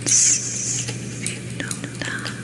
friends. If you don't have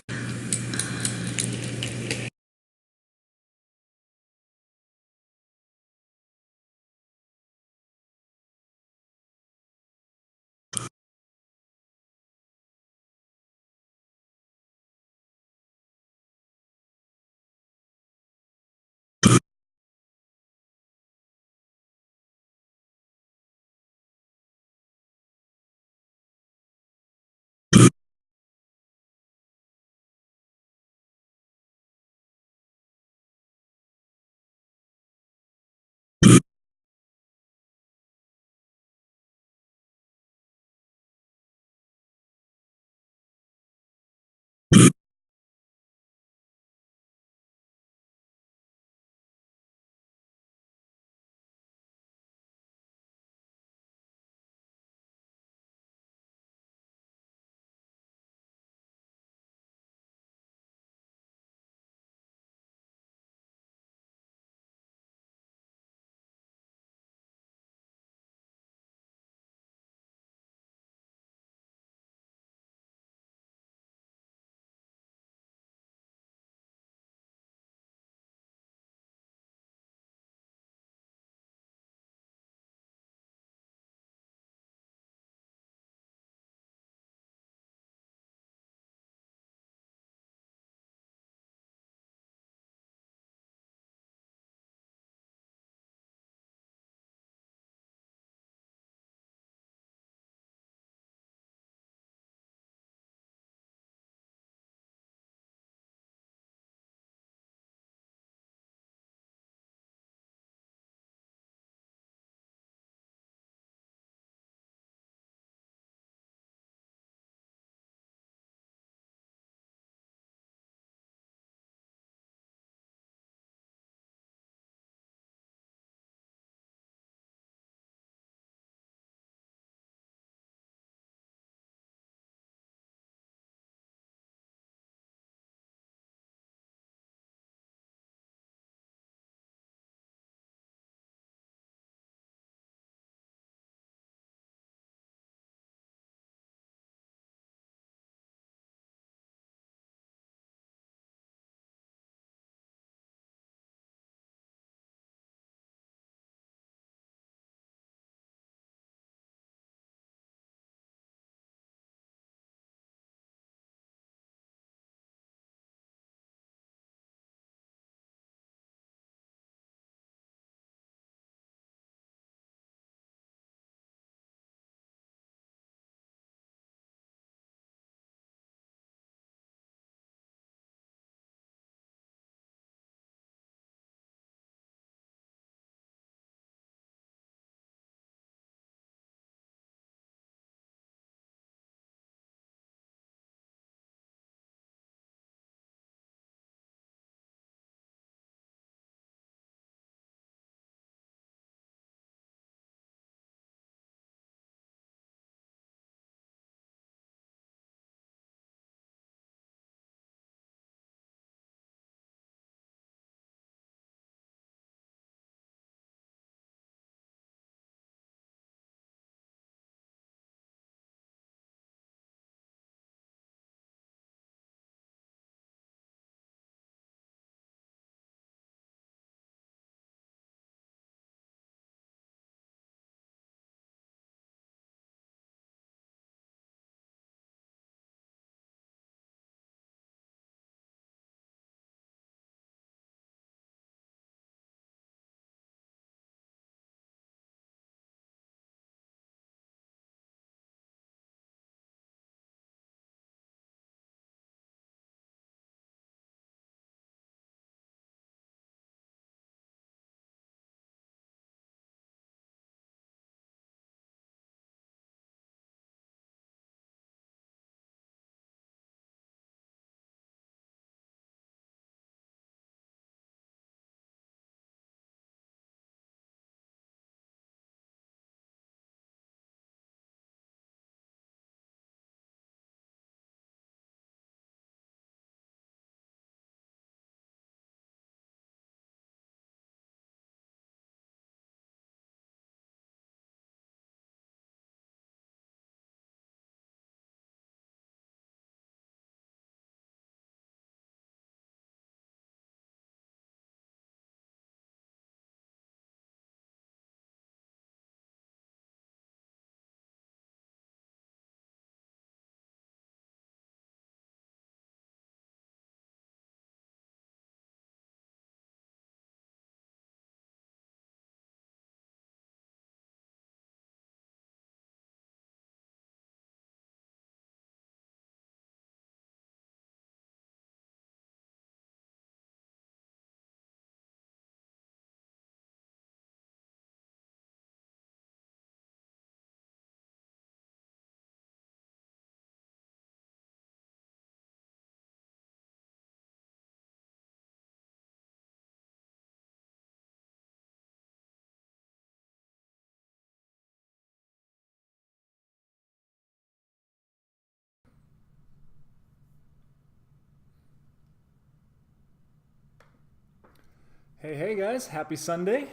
Hey guys, happy Sunday.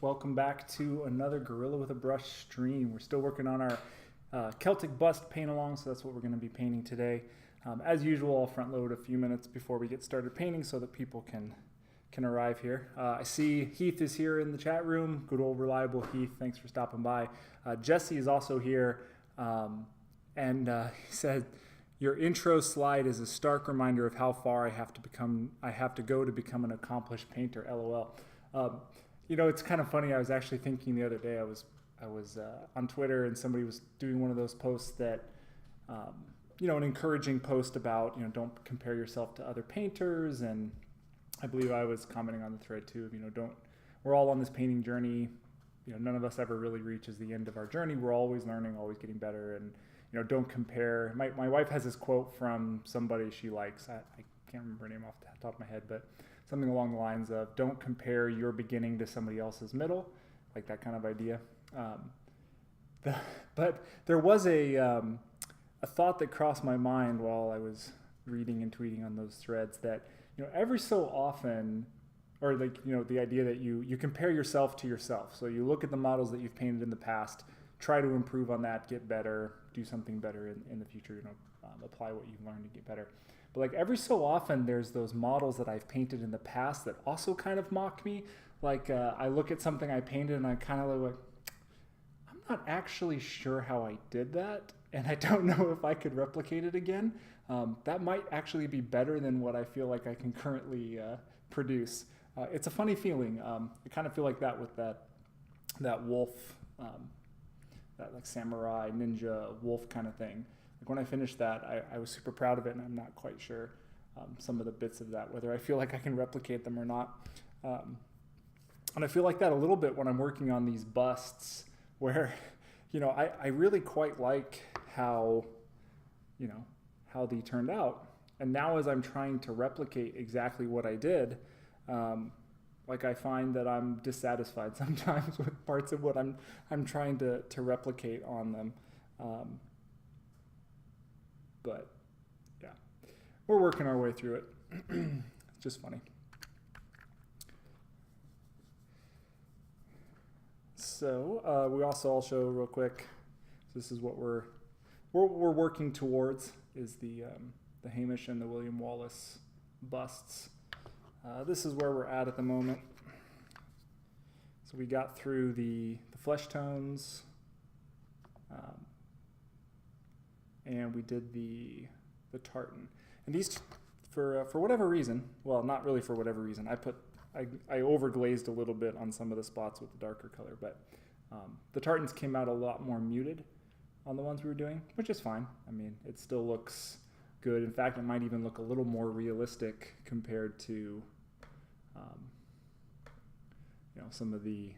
Welcome back to another Gorilla with a Brush stream. We're still working on our Celtic Bust Paint-Along, so that's what we're going to be painting today. As usual, I'll front load a few minutes before we get started painting so that people can arrive here. I see Heath is here in the chat room. Good old reliable Heath, thanks for stopping by. Jesse is also here, and he said, your intro slide is a stark reminder of how far I have to go to become an accomplished painter. LOL. You know, it's kind of funny. I was actually thinking the other day. I was on Twitter, and somebody was doing one of those posts that, you know, an encouraging post about, you know, don't compare yourself to other painters. And I believe I was commenting on the thread too of, you know, we're all on this painting journey. You know, none of us ever really reaches the end of our journey. We're always learning, always getting better, and you know, don't compare. My wife has this quote from somebody she likes. I can't remember her name off the top of my head, but something along the lines of, don't compare your beginning to somebody else's middle, like that kind of idea. But there was a thought that crossed my mind while I was reading and tweeting on those threads that, you know, every so often, or like, you know, the idea that you compare yourself to yourself. So you look at the models that you've painted in the past, try to improve on that, get better, do something better in the future, you know, apply what you've learned to get better. But like every so often there's those models that I've painted in the past that also kind of mock me. Like I look at something I painted and I kind of like, I'm not actually sure how I did that, and I don't know if I could replicate it again. That might actually be better than what I feel like I can currently produce. It's a funny feeling. I kind of feel like that with that wolf, that like samurai ninja wolf kind of thing. Like when I finished that, I was super proud of it, and I'm not quite sure some of the bits of that, whether I feel like I can replicate them or not. And I feel like that a little bit when I'm working on these busts where, you know, I really quite like how, you know, how they turned out. And now as I'm trying to replicate exactly what I did, like I find that I'm dissatisfied sometimes with parts of what I'm trying to replicate on them. But yeah, we're working our way through it. It's just funny. So I'll show real quick. This is what we're working towards, is the Hamish and the William Wallace busts. This is where we're at the moment. So we got through the flesh tones, and we did the tartan. And these, for whatever reason, well, not really for whatever reason, I overglazed a little bit on some of the spots with the darker color, but the tartans came out a lot more muted on the ones we were doing, which is fine. I mean, it still looks good. In fact, it might even look a little more realistic compared to you know, some of the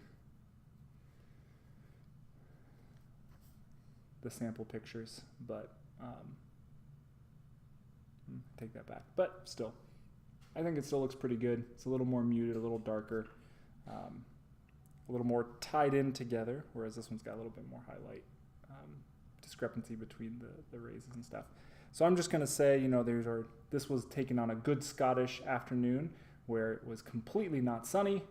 sample pictures, but take that back. But still, I think it still looks pretty good. It's a little more muted, a little darker, a little more tied in together, whereas this one's got a little bit more highlight discrepancy between the raises and stuff. So I'm just going to say, you know, this was taken on a good Scottish afternoon where it was completely not sunny.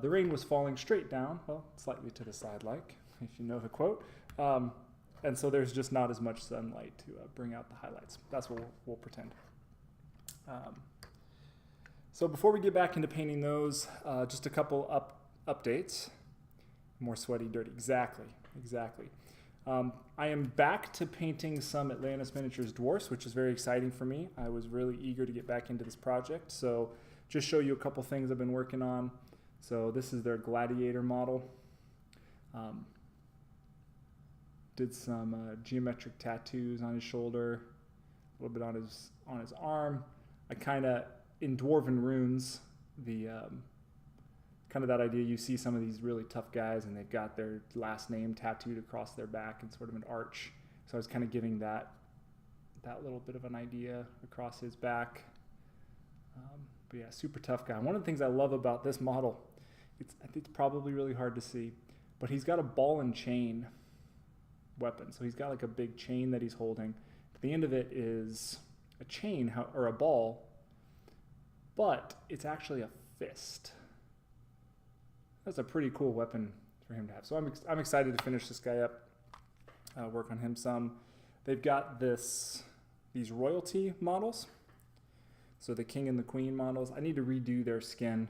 The rain was falling straight down, well, slightly to the side, like, if you know the quote. And so there's just not as much sunlight to bring out the highlights. That's what we'll pretend. So before we get back into painting those, just a couple updates. More sweaty, dirty. Exactly. I am back to painting some Atlantis Miniatures Dwarfs, which is very exciting for me. I was really eager to get back into this project. So just show you a couple things I've been working on. So this is their Gladiator model. Did some geometric tattoos on his shoulder, a little bit on his arm. I kind of, in Dwarven runes, the kind of that idea, you see some of these really tough guys and they've got their last name tattooed across their back in sort of an arch. So I was kind of giving that little bit of an idea across his back. But yeah, super tough guy. One of the things I love about this model, I think it's probably really hard to see, but he's got a ball and chain weapon. So he's got like a big chain that he's holding. At the end of it is a chain or a ball, but it's actually a fist. that's a pretty cool weapon for him to have. So I'm excited to finish this guy up, work on him some. They've got these royalty models. So the king and the queen models. I need to redo their skin.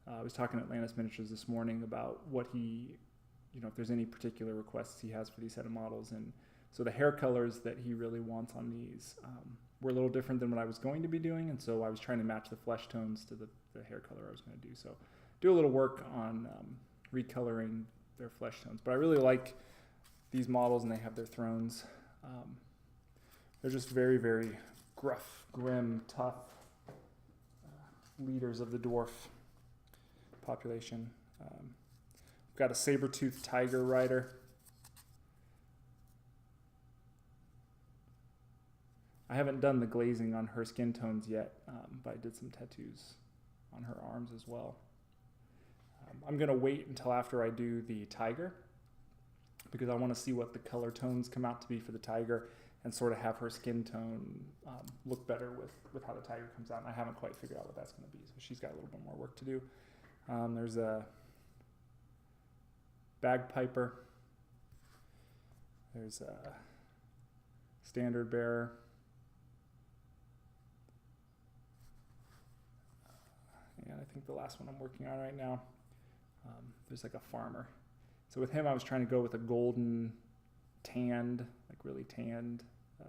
I was talking to Atlantis Miniatures this morning about what if there's any particular requests he has for these set of models. And so the hair colors that he really wants on these were a little different than what I was going to be doing. And so I was trying to match the flesh tones to the hair color I was going to do. So do a little work on recoloring their flesh tones. But I really like these models, and they have their thrones. They're just very, very gruff, grim, tough leaders of the dwarf population. We've got a saber-toothed tiger rider. I haven't done the glazing on her skin tones yet, but I did some tattoos on her arms as well. I'm going to wait until after I do the tiger, because I want to see what the color tones come out to be for the tiger and sort of have her skin tone look better with how the tiger comes out. And I haven't quite figured out what that's going to be, so she's got a little bit more work to do. There's a bagpiper. There's a standard bearer. And I think the last one I'm working on right now, there's like a farmer. So with him, I was trying to go with a golden tanned, like really tanned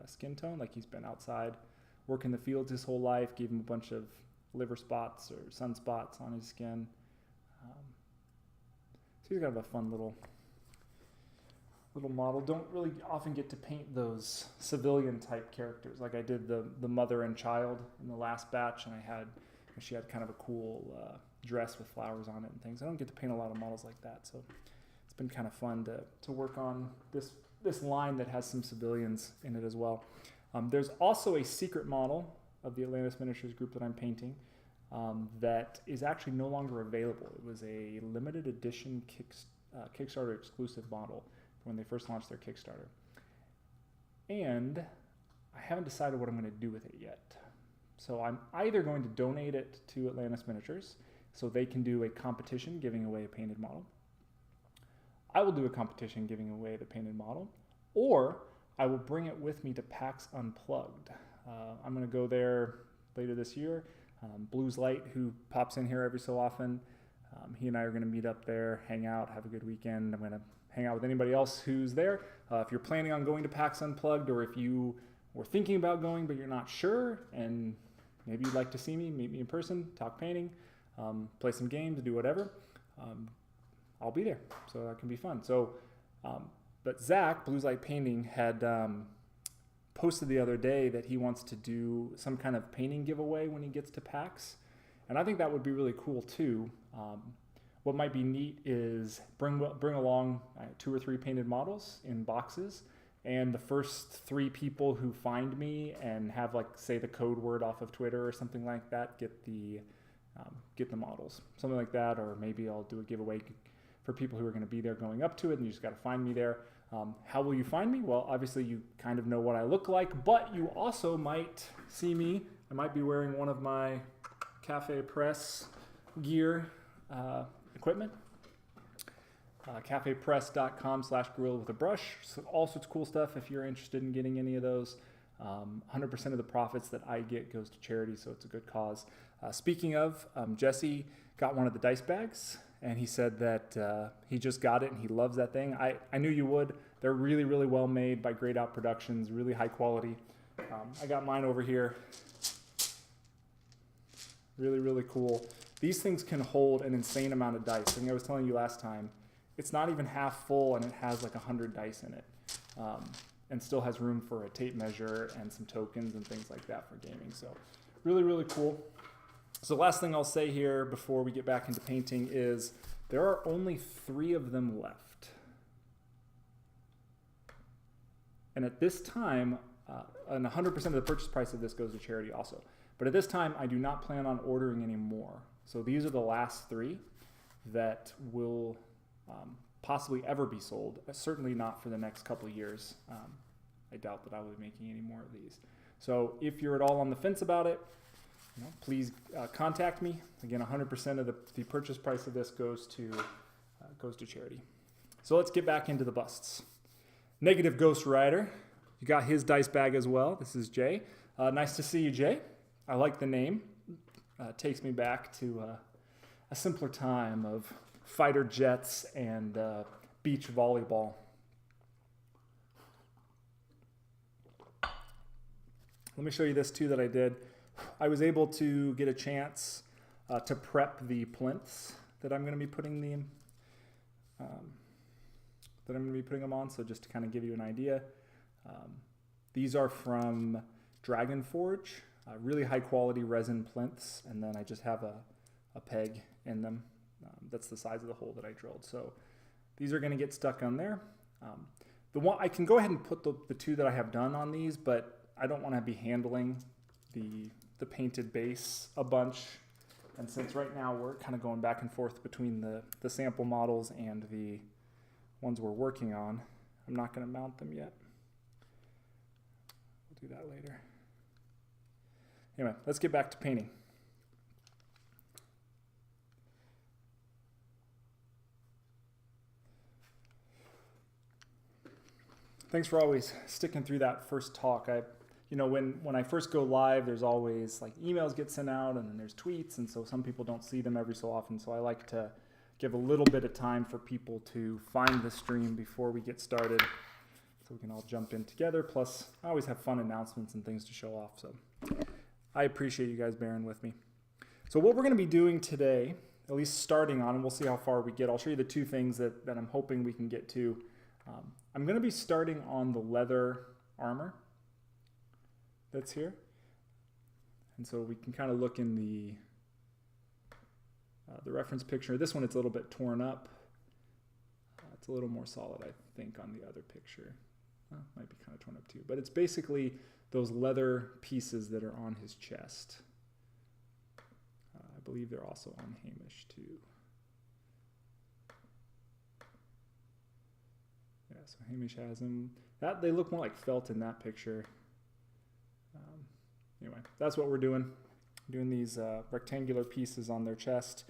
skin tone, like he's been outside working the fields his whole life, gave him a bunch of liver spots or sunspots on his skin. So he's got a fun little model. Don't really often get to paint those civilian type characters. Like I did the mother and child in the last batch, and she had kind of a cool dress with flowers on it and things. I don't get to paint a lot of models like that, so it's been kind of fun to work on this line that has some civilians in it as well. There's also a secret model of the Atlantis Miniatures group that I'm painting that is actually no longer available. It was a limited edition Kickstarter exclusive model when they first launched their Kickstarter. And I haven't decided what I'm going to do with it yet. So I'm either going to donate it to Atlantis Miniatures so they can do a competition giving away a painted model. I will do a competition giving away the painted model, or I will bring it with me to PAX Unplugged. I'm going to go there later this year. Blues Light, who pops in here every so often, he and I are going to meet up there, hang out, have a good weekend. I'm going to hang out with anybody else who's there. If you're planning on going to PAX Unplugged, or if you were thinking about going but you're not sure, and maybe you'd like to see me, meet me in person, talk painting, play some games, do whatever, I'll be there. So that can be fun. So, but Zach, Blues Light Painting, had posted the other day that he wants to do some kind of painting giveaway when he gets to PAX. And I think that would be really cool too. What might be neat is bring along 2 or 3 painted models in boxes, and the first 3 people who find me and have, like, say, the code word off of Twitter or something like that get the models, something like that. Or maybe I'll do a giveaway for people who are going to be there going up to it, and you just got to find me there. How will you find me? Well, obviously you kind of know what I look like, but you also might see me. I might be wearing one of my Cafe Press gear equipment. cafepress.com/gorilla-with-a-brush. So all sorts of cool stuff if you're interested in getting any of those. 100% of the profits that I get goes to charity, so it's a good cause. Speaking of, Jesse got one of the dice bags, and he said that he just got it and he loves that thing. I knew you would. They're really, really well made by Grayed Out Productions, really high quality. I got mine over here. Really, really cool. These things can hold an insane amount of dice. I think I was telling you last time, it's not even half full, and it has like 100 dice in it. And still has room for a tape measure and some tokens and things like that for gaming. So really, really cool. So last thing I'll say here before we get back into painting is there are only 3 of them left. And at this time, and 100% of the purchase price of this goes to charity also. But at this time, I do not plan on ordering any more. So these are the last 3 that will possibly ever be sold. Certainly not for the next couple of years. I doubt that I will be making any more of these. So if you're at all on the fence about it, please contact me. Again, 100% of the purchase price of this goes to charity. So let's get back into the busts. Negative Ghost Rider. You got his dice bag as well. This is Jay. Nice to see you, Jay. I like the name. Takes me back to a simpler time of fighter jets and beach volleyball. Let me show you this too that I did. I was able to get a chance to prep the plinths that I'm going to be putting them on. So just to kind of give you an idea, these are from Dragon Forge, really high quality resin plinths, and then I just have a peg in them. That's the size of the hole that I drilled. So these are going to get stuck on there. The one I can go ahead and put the two that I have done on these, but I don't want to be handling the painted base a bunch. And since right now we're kind of going back and forth between the sample models and the ones we're working on, I'm not going to mount them yet. We'll do that later. Anyway, let's get back to painting. Thanks for always sticking through that first talk. When I first go live, there's always like emails get sent out and then there's tweets, and so some people don't see them every so often. So I like to give a little bit of time for people to find the stream before we get started so we can all jump in together. Plus, I always have fun announcements and things to show off. So I appreciate you guys bearing with me. So what we're going to be doing today, at least starting on, and we'll see how far we get. I'll show you the two things that I'm hoping we can get to. I'm going to be starting on the leather armor that's here. And so we can kind of look in the reference picture. This one, it's a little bit torn up. It's a little more solid, I think, on the other picture. Might be kind of torn up too. But it's basically those leather pieces that are on his chest. I believe they're also on Hamish too. Yeah, so Hamish has them. They look more like felt in that picture. Anyway, that's what we're doing. Doing these rectangular pieces on their chest.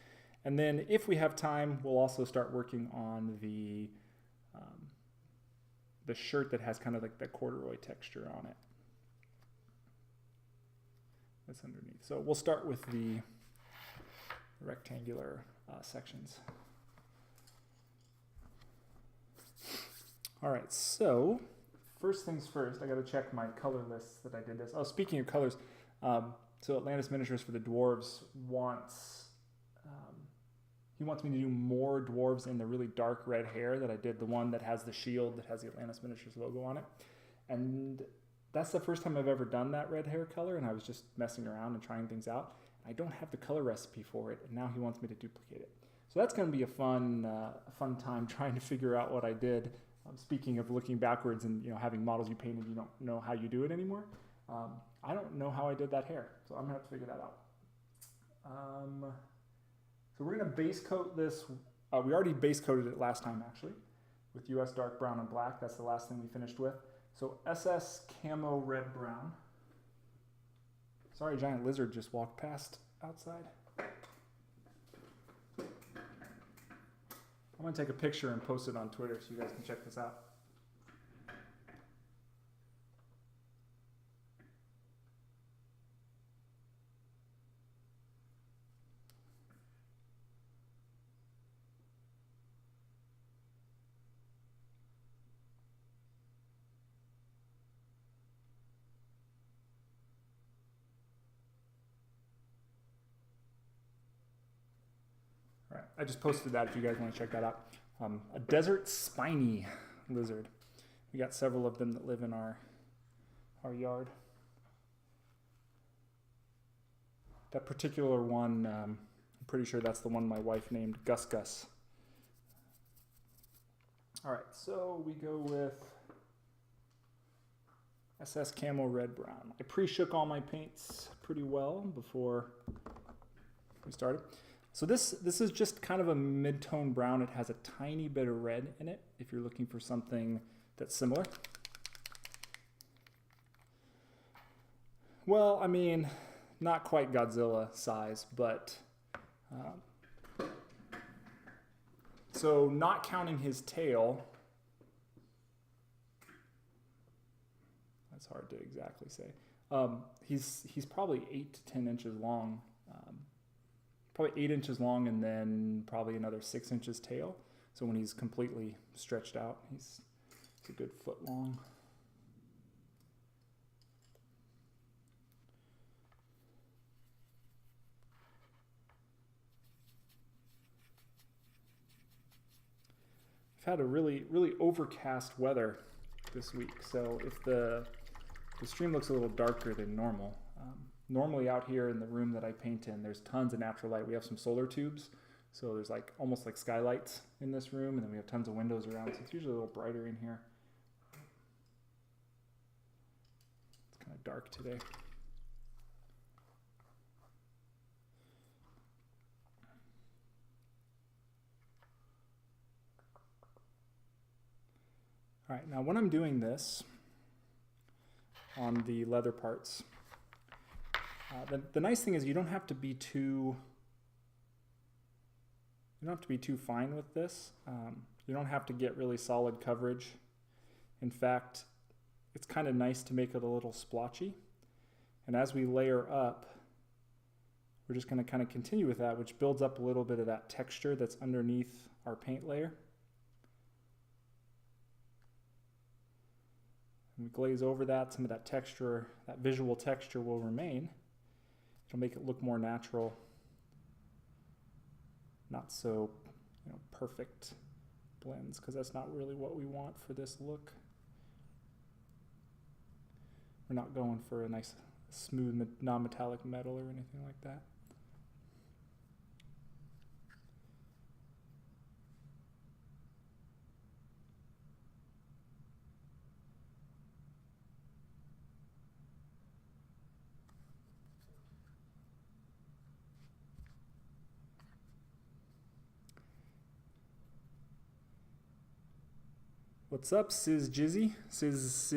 And then if we have time, we'll also start working on the shirt that has kind of like that corduroy texture on it. That's underneath. So we'll start with the rectangular sections. All right, so first things first, I got to check my color lists that I did this. Oh, speaking of colors, so Atlantis Miniatures for the dwarves wants me to do more dwarves in the really dark red hair that I did, the one that has the shield that has the Atlantis Miniatures logo on it. And that's the first time I've ever done that red hair color, and I was just messing around and trying things out. I don't have the color recipe for it, and now he wants me to duplicate it. So that's going to be a fun time trying to figure out what I did. Speaking of looking backwards and having models you painted, you don't know how you do it anymore. I don't know how I did that hair, so I'm gonna have to figure that out. So we're gonna base coat this. We already base coated it last time actually, with US dark brown and black. That's the last thing we finished with. So SS camo red brown. Sorry, a giant lizard just walked past outside. I'm going to take a picture and post it on Twitter so you guys can check this out. All right, I just posted that if you guys want to check that out. A desert spiny lizard. We got several of them that live in our yard. That particular one, I'm pretty sure that's the one my wife named Gus Gus. All right, so we go with SS Camo Red Brown. I pre-shook all my paints pretty well before we started. So this is just kind of a mid-tone brown. It has a tiny bit of red in it if you're looking for something that's similar. Well, I mean, not quite Godzilla size, but so not counting his tail, that's hard to exactly say. He's probably 8 to 10 inches long, probably 8 inches long, and then probably another 6 inches tail. So when he's completely stretched out, he's a good foot long. I've had a really overcast weather this week, so if the stream looks a little darker than normal. Normally out here in the room that I paint in, there's tons of natural light. We have some solar tubes, so there's like almost like skylights in this room, and then we have tons of windows around, so it's usually a little brighter in here. It's kind of dark today. All right, now when I'm doing this on the leather parts, the nice thing is you don't have to be too fine with this. You don't have to get really solid coverage. In fact, it's kind of nice to make it a little splotchy. And as we layer up, we're just going to kind of continue with that, which builds up a little bit of that texture that's underneath our paint layer. And we glaze over that, some of that texture, that visual texture will remain. It'll make it look more natural, not so perfect blends, because that's not really what we want for this look. We're not going for a nice smooth non-metallic metal or anything like that. What's up, Sis Jizzy? Sis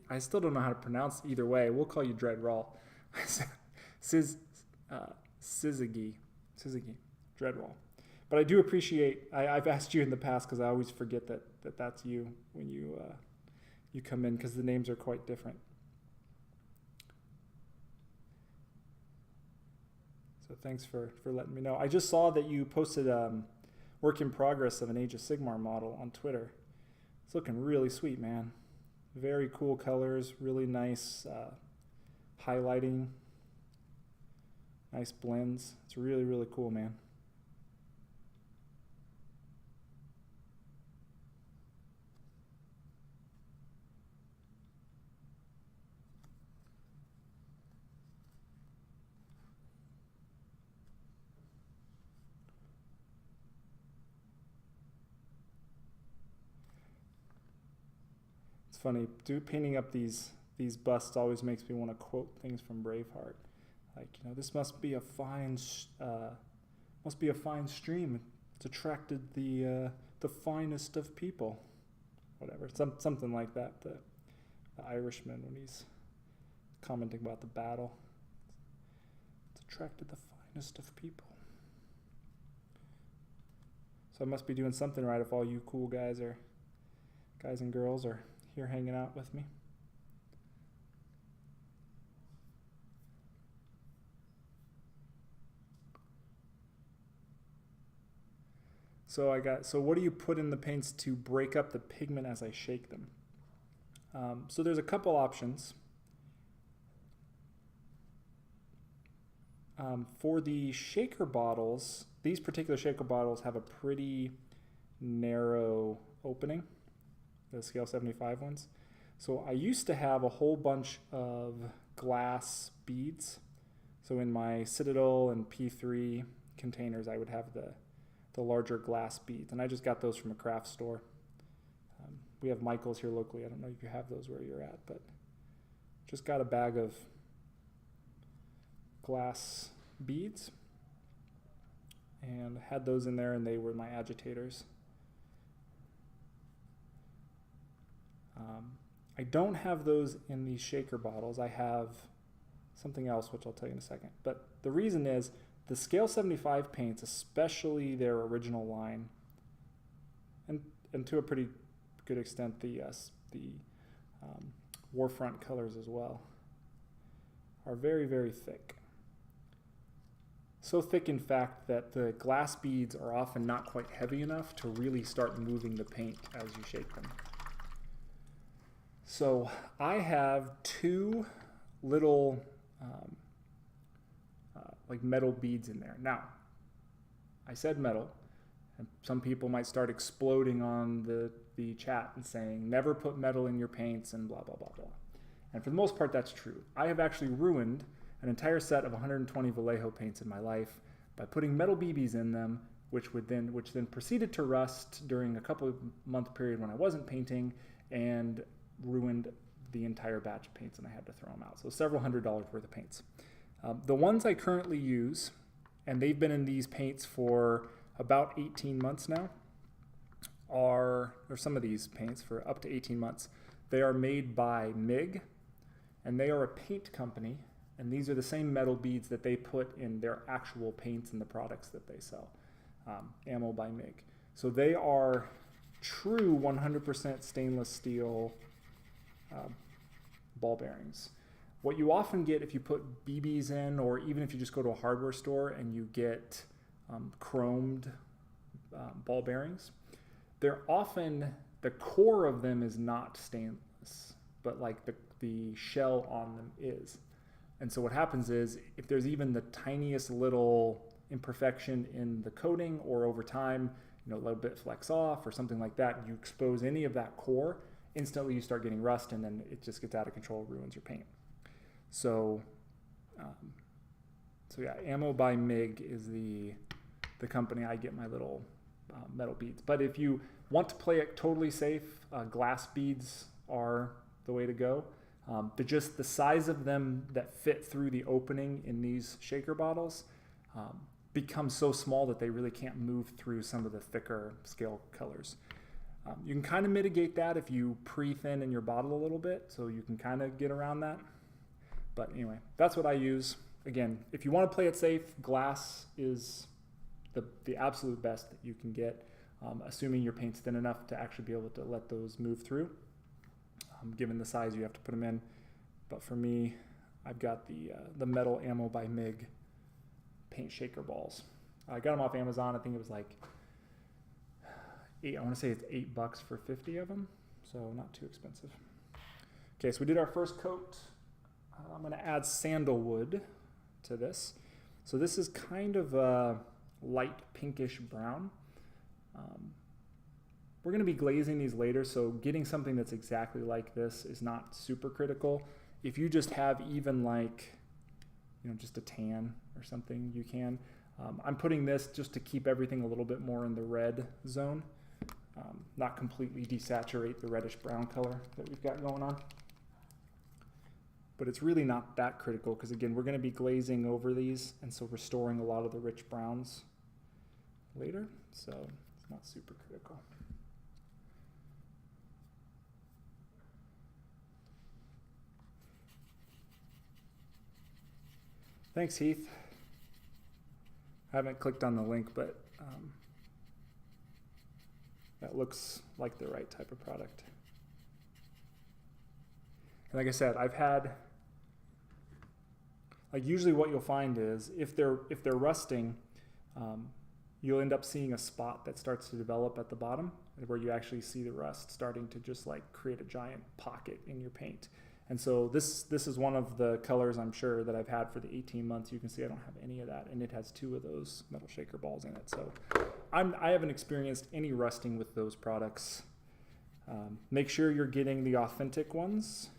I still don't know how to pronounce either way. We'll call you Dread Raw. Sizigi, Dread Raw. But I do appreciate, I've asked you in the past because I always forget that's you when you come in, because the names are quite different. So thanks for letting me know. I just saw that you posted work in progress of an Age of Sigmar model on Twitter. It's looking really sweet, man. Very cool colors, really nice highlighting, nice blends. It's really cool, man. It's funny, painting up these busts always makes me want to quote things from Braveheart, like, this must be a fine stream. It's attracted the finest of people, whatever, something like that. The Irishman, when he's commenting about the battle, it's attracted the finest of people. So I must be doing something right if all you cool guys and girls are here hanging out with me. So what do you put in the paints to break up the pigment as I shake them? So there's a couple options. For the shaker bottles, these particular shaker bottles have a pretty narrow opening, the scale 75 ones. So I used to have a whole bunch of glass beads. So in my Citadel and P3 containers, I would have the larger glass beads, and I just got those from a craft store. We have Michael's here locally. I don't know if you have those where you're at, but just got a bag of glass beads and had those in there, and they were my agitators. I don't have those in these shaker bottles. I have something else, which I'll tell you in a second. But the reason is the Scale 75 paints, especially their original line, and to a pretty good extent the Warfront colors as well, are very, very thick. So thick, in fact, that the glass beads are often not quite heavy enough to really start moving the paint as you shake them. So I have two little like metal beads in there. Now, I said metal, and some people might start exploding on the chat and saying, never put metal in your paints and blah, blah, blah, blah. And for the most part, that's true. I have actually ruined an entire set of 120 Vallejo paints in my life by putting metal BBs in them, which then proceeded to rust during a couple of month period when I wasn't painting, and ruined the entire batch of paints, and I had to throw them out. So several $100s worth of paints. The ones I currently use, and they've been in these paints for about 18 months now, or some of these paints for up to 18 months. They are made by MIG, and they are a paint company, and these are the same metal beads that they put in their actual paints and the products that they sell. Ammo by MIG. So they are true 100% stainless steel ball bearings. What you often get if you put BBs in, or even if you just go to a hardware store and you get chromed ball bearings, they're often, the core of them is not stainless, but like the shell on them is. And so what happens is, if there's even the tiniest little imperfection in the coating, or over time, a little bit flex off or something like that, you expose any of that core, instantly you start getting rust, and then it just gets out of control, ruins your paint. So yeah, Ammo by MIG is the company I get my little metal beads. But if you want to play it totally safe, glass beads are the way to go. Just the size of them that fit through the opening in these shaker bottles become so small that they really can't move through some of the thicker scale colors. You can kind of mitigate that if you pre-thin in your bottle a little bit, so you can kind of get around that. But anyway, that's what I use. Again, if you want to play it safe, glass is the absolute best that you can get, assuming your paint's thin enough to actually be able to let those move through, given the size you have to put them in. But for me, I've got the metal Ammo by MIG paint shaker balls. I got them off Amazon. I think it was like I want to say it's $8 for 50 of them, so not too expensive. Okay, so we did our first coat. I'm going to add sandalwood to this. So this is kind of a light pinkish brown. We're going to be glazing these later, so getting something that's exactly like this is not super critical. If you just have even like, just a tan or something, you can. I'm putting this just to keep everything a little bit more in the red zone, not completely desaturate the reddish brown color that we've got going on. But it's really not that critical, because again, we're going to be glazing over these, and so restoring a lot of the rich browns later, so it's not super critical. Thanks, Heath. I haven't clicked on the link, but that looks like the right type of product. And like I said, I've had, like, usually what you'll find is if they're rusting, you'll end up seeing a spot that starts to develop at the bottom, where you actually see the rust starting to just like create a giant pocket in your paint. And so this is one of the colors, I'm sure, that I've had for the 18 months. You can see I don't have any of that, and it has 2 of those metal shaker balls in it. So I haven't experienced any rusting with those products. Make sure you're getting the authentic ones.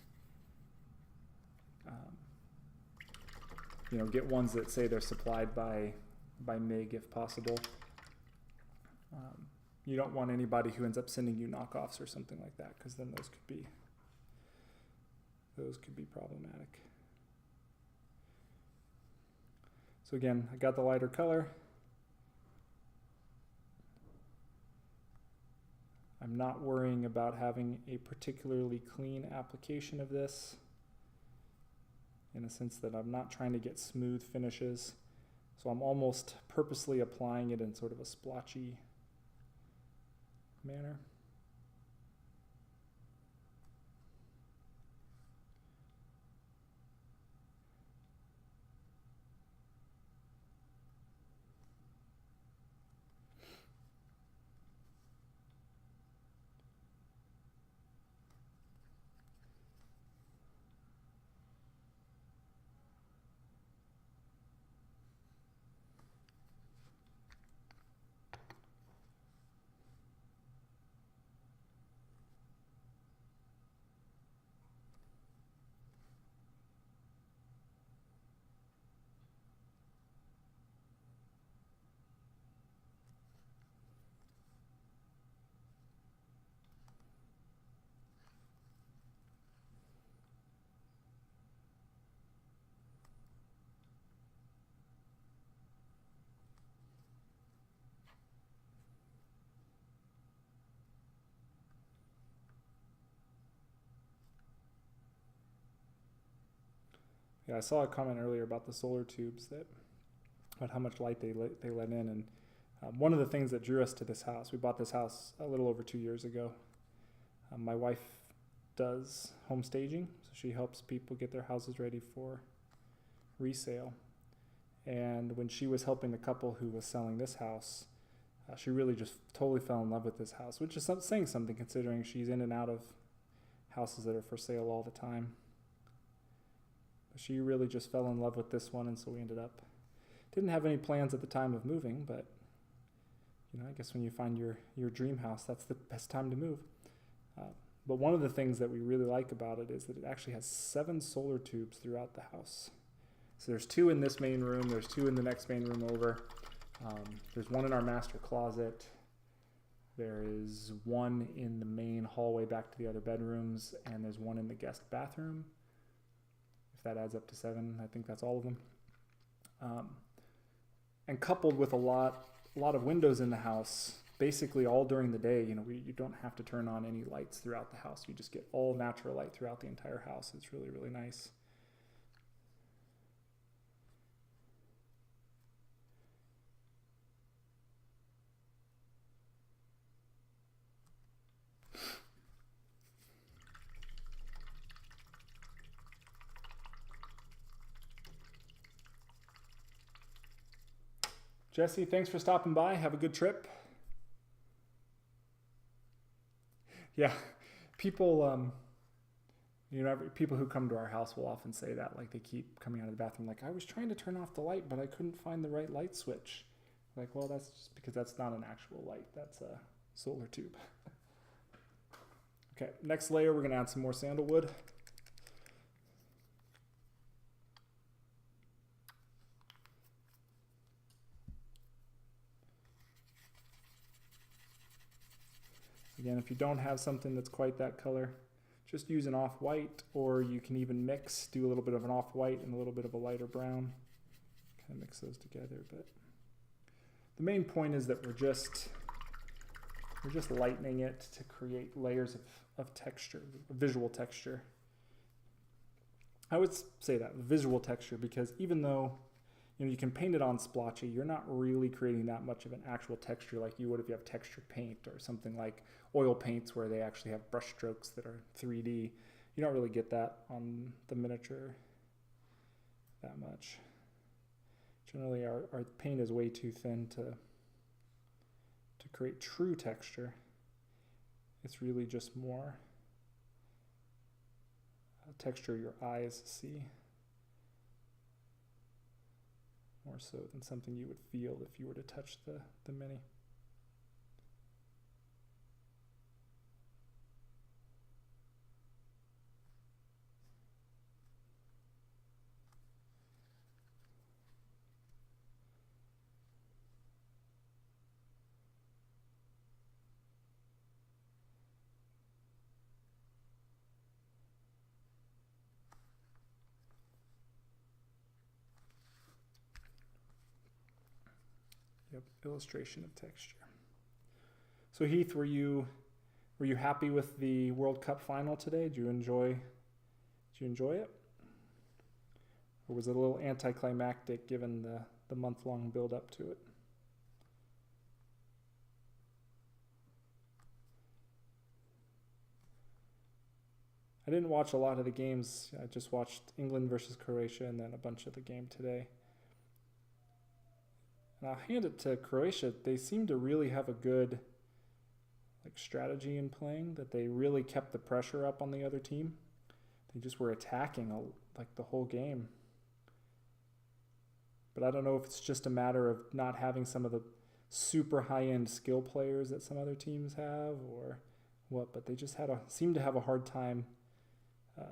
Get ones that say they're supplied by MIG if possible. You don't want anybody who ends up sending you knockoffs or something like that, because then those could be problematic. So again, I got the lighter color. I'm not worrying about having a particularly clean application of this. in a sense that I'm not trying to get smooth finishes. So I'm almost purposely applying it in sort of a splotchy manner. Yeah, I saw a comment earlier about the solar tubes, about how much light they let in, and one of the things that drew us to this house, we bought this house a little over 2 years ago. My wife does home staging, so she helps people get their houses ready for resale. And when she was helping the couple who was selling this house, she really just totally fell in love with this house, which is saying something considering she's in and out of houses that are for sale all the time. She really just fell in love with this one, and so we didn't have any plans at the time of moving, but I guess when you find your dream house, that's the best time to move. But one of the things that we really like about it is that it actually has 7 solar tubes throughout the house. So there's 2 in this main room, there's 2 in the next main room over, there's 1 in our master closet, there is 1 in the main hallway back to the other bedrooms, and there's 1 in the guest bathroom. If that adds up to 7, I think that's all of them. And coupled with a lot of windows in the house, basically all during the day, you don't have to turn on any lights throughout the house. You just get all natural light throughout the entire house. It's really, really nice. Jesse, thanks for stopping by. Have a good trip. Yeah, people, people who come to our house will often say that. Like, they keep coming out of the bathroom like, I was trying to turn off the light, but I couldn't find the right light switch. Like, well, that's just because that's not an actual light. That's a solar tube. Okay, next layer, we're going to add some more sandalwood. Again, if you don't have something that's quite that color, just use an off-white, or you can even do a little bit of an off-white and a little bit of a lighter brown. Kind of mix those together, but the main point is that we're just lightening it to create layers of texture, visual texture. I would say that, visual texture, because even though you can paint it on splotchy, you're not really creating that much of an actual texture like you would if you have textured paint or something like oil paints where they actually have brush strokes that are 3D. You don't really get that on the miniature that much. Generally, our paint is way too thin to create true texture. It's really just more texture your eyes see, more so than something you would feel if you were to touch the mini. Yep, illustration of texture. So Heath, were you happy with the World Cup final today? Did you enjoy it? Or was it a little anticlimactic given the month-long build-up to it? I didn't watch a lot of the games. I just watched England versus Croatia and then a bunch of the game today. And I'll hand it to Croatia. They seem to really have a good strategy in playing, that they really kept the pressure up on the other team. They just were attacking the whole game. But I don't know if it's just a matter of not having some of the super high-end skill players that some other teams have or what, but they just seemed to have a hard time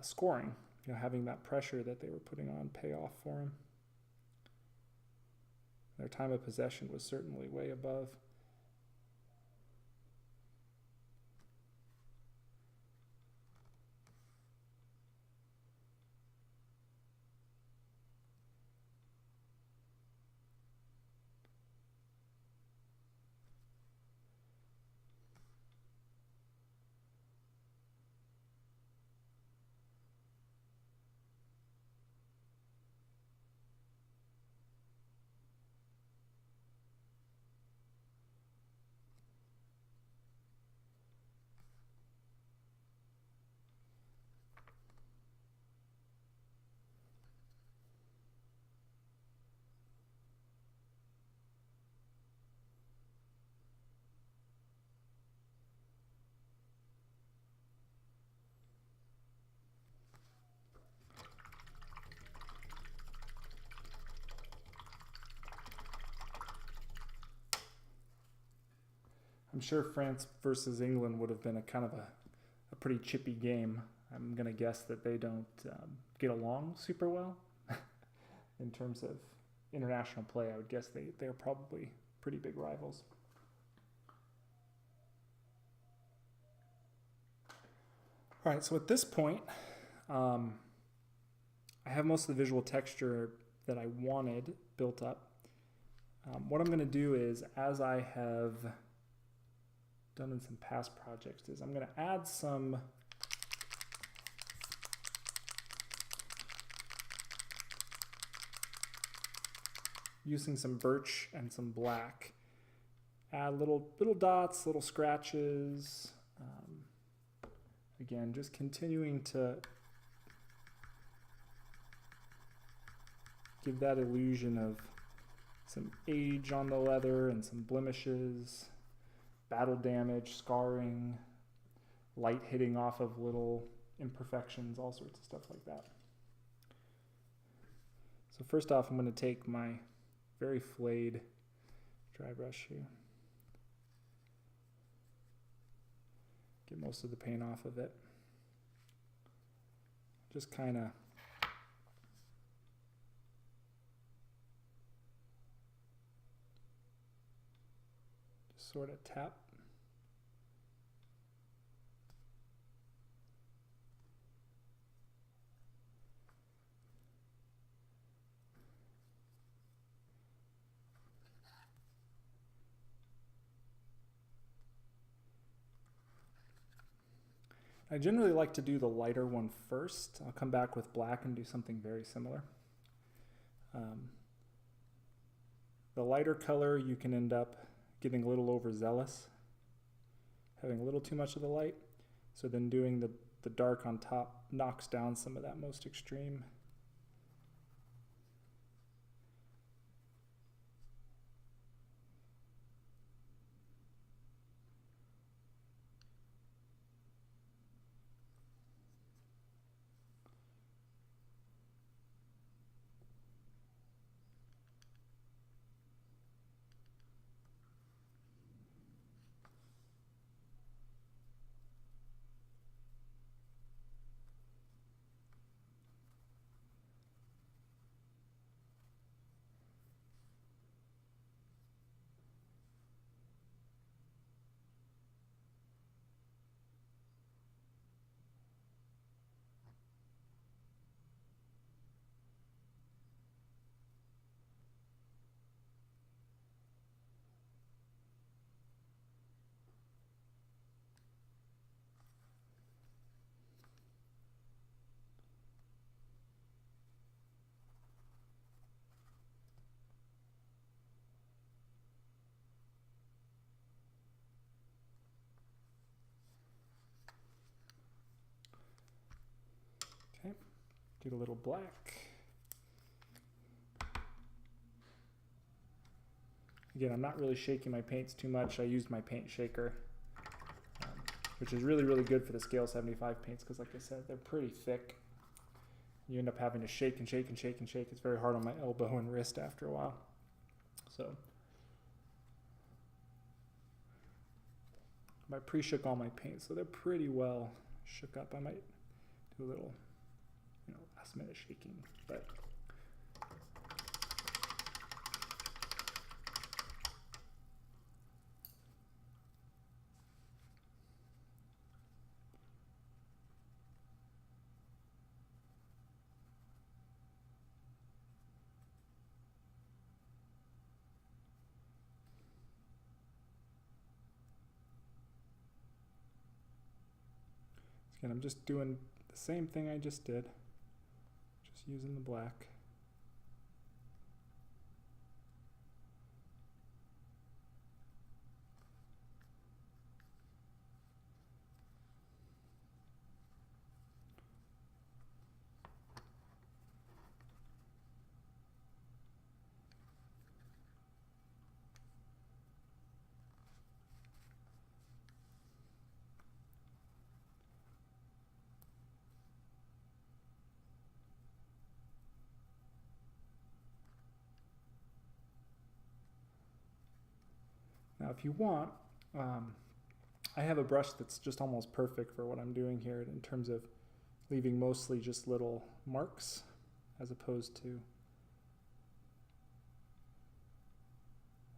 scoring, having that pressure that they were putting on pay off for them. Their time of possession was certainly way above. I'm sure France versus England would have been a kind of a pretty chippy game. I'm going to guess that they don't get along super well in terms of international play. I would guess they're probably pretty big rivals. All right, so at this point, I have most of the visual texture that I wanted built up. What I'm going to do is, as I have done in some past projects, is I'm going to add some using some birch and some black. Add little dots, little scratches. Again, just continuing to give that illusion of some age on the leather and some blemishes, battle damage, scarring, light hitting off of little imperfections, all sorts of stuff like that. So first off, I'm going to take my very flayed dry brush here. Get most of the paint off of it. Just kind of sort of tap. I generally like to do the lighter one first. I'll come back with black and do something very similar. The lighter color, you can end up getting a little overzealous, having a little too much of the light. So then doing the dark on top knocks down some of that most extreme. Get a little black. Again, I'm not really shaking my paints too much. I used my paint shaker, which is really, really good for the scale 75 paints because, like I said, they're pretty thick. You end up having to shake and shake and shake and shake. It's very hard on my elbow and wrist after a while. So I pre-shook all my paints, so they're pretty well shook up. I might do a little, last minute shaking, but again, I'm just doing the same thing I just did, just using the black. Now, if you want, I have a brush that's just almost perfect for what I'm doing here in terms of leaving mostly just little marks as opposed to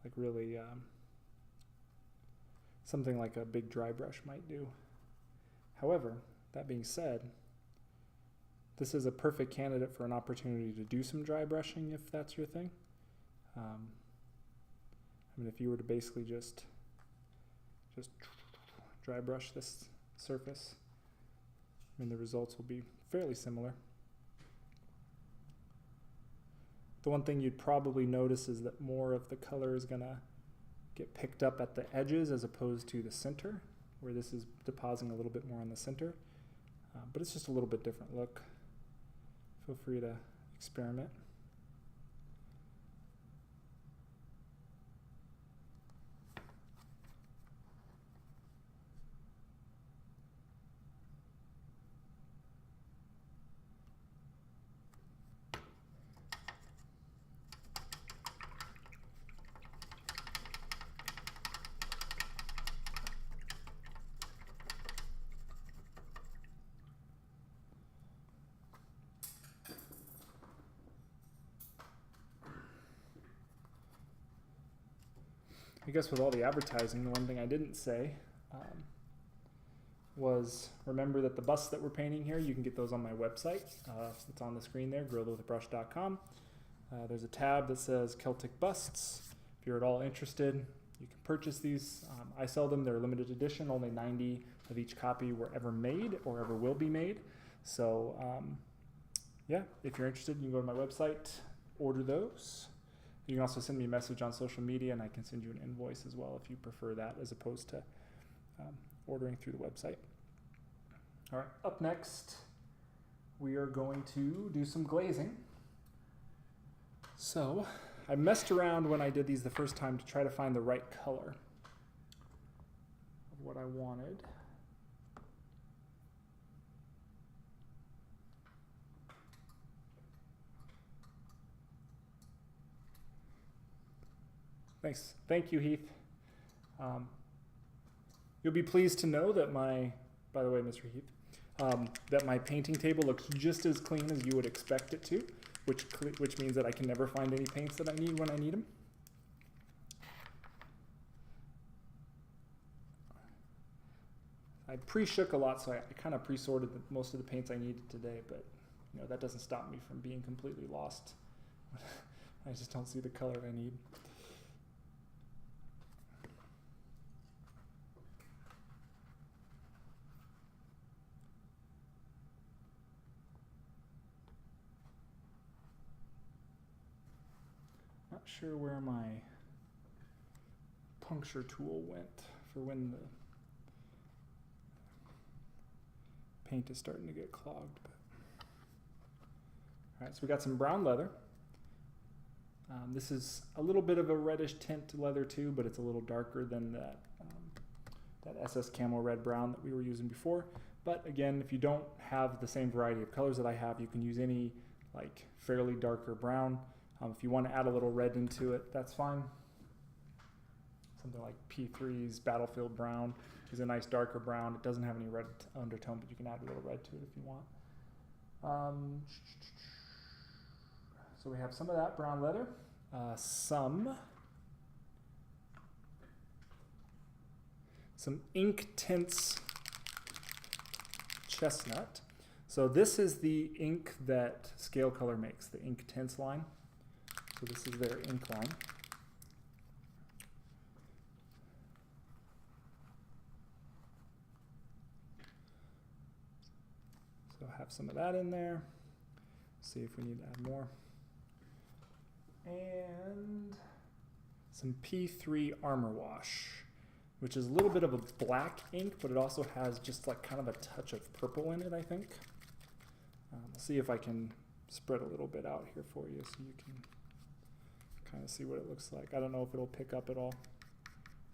like really something like a big dry brush might do. However, that being said, this is a perfect candidate for an opportunity to do some dry brushing if that's your thing. If you were to basically just dry brush this surface, the results will be fairly similar. The one thing you'd probably notice is that more of the color is going to get picked up at the edges as opposed to the center, where this is depositing a little bit more on the center. But it's just a little bit different look. Feel free to experiment. I guess with all the advertising, the one thing I didn't say was remember that the busts that we're painting here, you can get those on my website. It's on the screen there, grilledwithabrush.com. There's a tab that says Celtic Busts. If you're at all interested, you can purchase these. I sell them. They're limited edition. Only 90 of each copy were ever made or ever will be made. So yeah, if you're interested, you can go to my website, order those. You can also send me a message on social media, and I can send you an invoice as well if you prefer that, as opposed to ordering through the website. All right, up next, we are going to do some glazing. So I messed around when I did these the first time to try to find the right color of what I wanted. Thanks. Thank you, Heath. You'll be pleased to know that by the way, Mr. Heath, that my painting table looks just as clean as you would expect it to, which means that I can never find any paints that I need when I need them. I pre-shook a lot, so I kind of pre-sorted most of the paints I needed today, but that doesn't stop me from being completely lost. I just don't see the color I need. Not sure where my puncture tool went for when the paint is starting to get clogged. But All right, so we got some brown leather. This is a little bit of a reddish tint leather too, but it's a little darker than that SS Camel Red Brown that we were using before. But again, if you don't have the same variety of colors that I have, you can use any like fairly darker brown. If you want to add a little red into it, that's fine. Something like P3's Battlefield Brown is a nice darker brown. It doesn't have any red undertone, but you can add a little red to it if you want. So we have some of that brown leather, some ink tints chestnut. So this is the ink that Scale Color makes, the ink tints line. So this is their ink line. So have some of that in there. See if we need to add more. And some P3 Armor Wash, which is a little bit of a black ink, but it also has just like kind of a touch of purple in it, I think. I'll see if I can spread a little bit out here for you so you can kind of see what it looks like. I don't know if it'll pick up at all.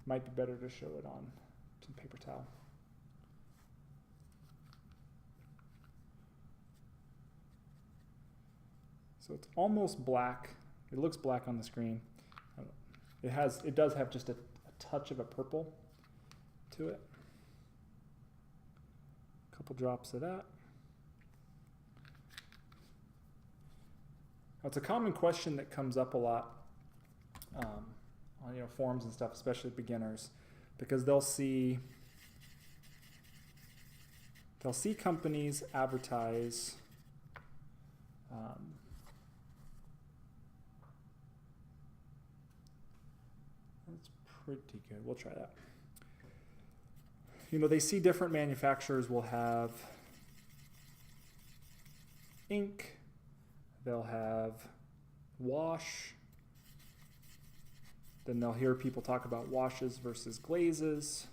Might be better to show it on some paper towel. So it's almost black. It looks black on the screen. It does have just a touch of a purple to it. A couple drops of that. Now, it's a common question that comes up a lot on forums and stuff, especially beginners, because they'll see companies advertise that's pretty good. We'll try that. They see different manufacturers will have ink, they'll have wash, then they'll hear people talk about washes versus glazes.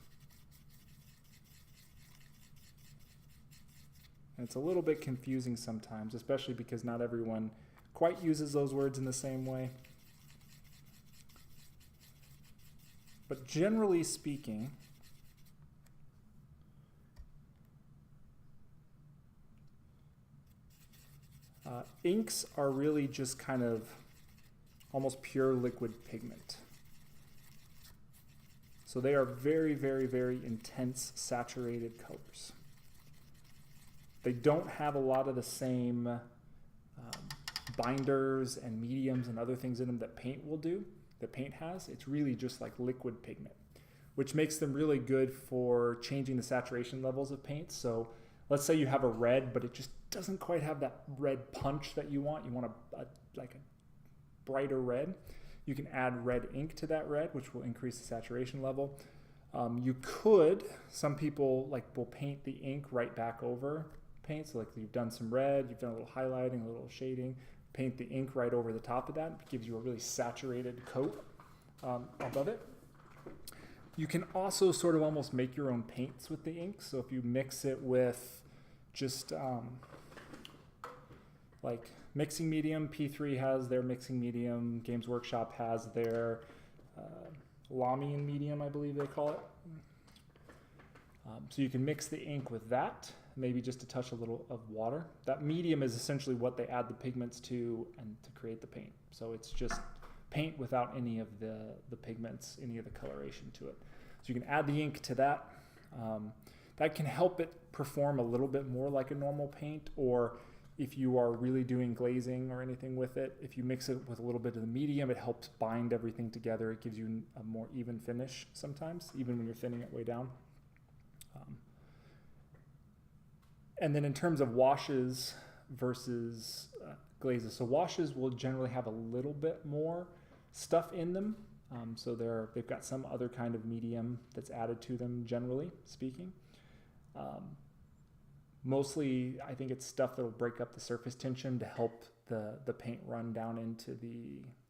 And it's a little bit confusing sometimes, especially because not everyone quite uses those words in the same way. But generally speaking, inks are really just kind of almost pure liquid pigment. So they are very, very, very intense saturated colors. They don't have a lot of the same binders and mediums and other things in them that paint will do, that paint has. It's really just like liquid pigment, which makes them really good for changing the saturation levels of paint. So let's say you have a red, but it just doesn't quite have that red punch that you want. You want a brighter red. You can add red ink to that red, which will increase the saturation level. Some people will paint the ink right back over paint. So you've done some red, you've done a little highlighting, a little shading, paint the ink right over the top of that. It gives you a really saturated coat above it. You can also sort of almost make your own paints with the ink. So if you mix it with just mixing medium, P3 has their mixing medium, Games Workshop has their Lamian medium, I believe they call it. So you can mix the ink with that, maybe just to touch a little of water. That medium is essentially what they add the pigments to and to create the paint. So it's just paint without any of the pigments, any of the coloration to it. So you can add the ink to that. That can help it perform a little bit more like a normal paint, or if you are really doing glazing or anything with it, if you mix it with a little bit of the medium, it helps bind everything together. It gives you a more even finish sometimes, even when you're thinning it way down. And then in terms of washes versus glazes, so washes will generally have a little bit more stuff in them. So they've got some other kind of medium that's added to them, generally speaking. Mostly, I think it's stuff that will break up the surface tension to help the paint run down into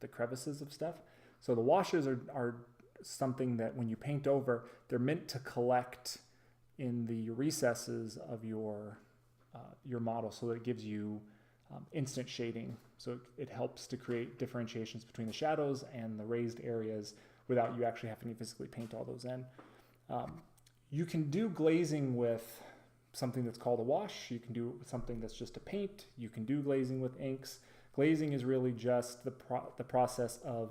the crevices of stuff. So the washes are something that when you paint over, they're meant to collect in the recesses of your model, so that it gives you instant shading. So it helps to create differentiations between the shadows and the raised areas without you actually having to physically paint all those in. You can do glazing with something that's called a wash. You can do it with something that's just a paint. You can do glazing with inks. Glazing is really just the process of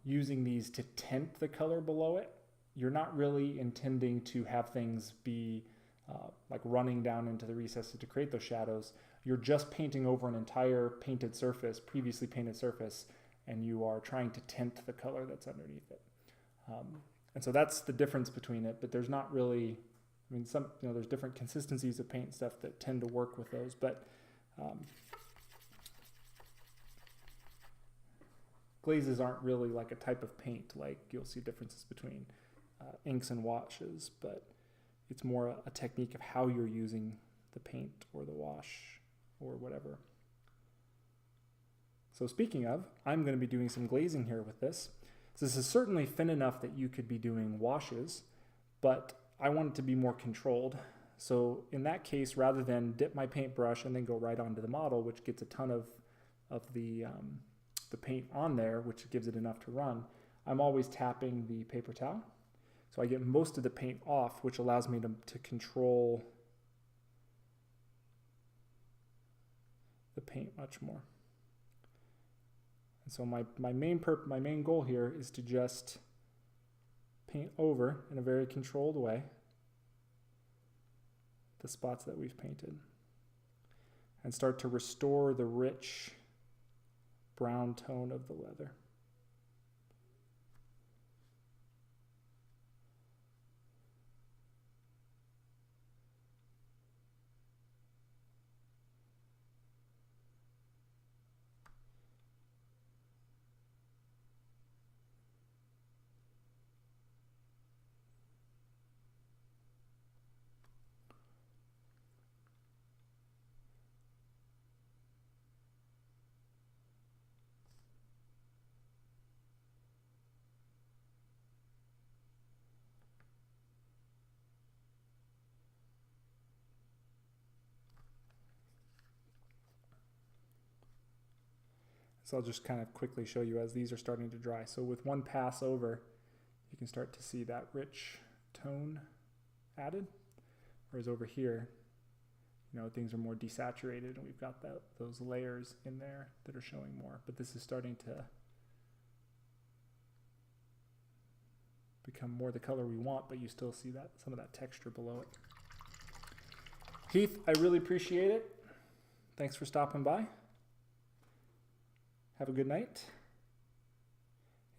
using these to tint the color below it. You're not really intending to have things be like running down into the recesses to create those shadows. You're just painting over an entire painted surface, previously painted surface, and you are trying to tint the color that's underneath it. And so that's the difference between it, but there's not really, I mean, there's different consistencies of paint and stuff that tend to work with those, but glazes aren't really like a type of paint, like you'll see differences between inks and washes, but it's more a technique of how you're using the paint or the wash or whatever. So speaking of, I'm going to be doing some glazing here with this. So this is certainly thin enough that you could be doing washes, but I want it to be more controlled. So in that case, rather than dip my paintbrush and then go right onto the model, which gets a ton of the paint on there, which gives it enough to run, I'm always tapping the paper towel. So I get most of the paint off, which allows me to control the paint much more. And so my main goal here is to just paint over in a very controlled way the spots that we've painted and start to restore the rich brown tone of the leather. So I'll just kind of quickly show you as these are starting to dry. So with one pass over, you can start to see that rich tone added. Whereas over here, things are more desaturated and we've got those layers in there that are showing more. But this is starting to become more the color we want, but you still see some of that texture below it. Heath, I really appreciate it. Thanks for stopping by. Have a good night.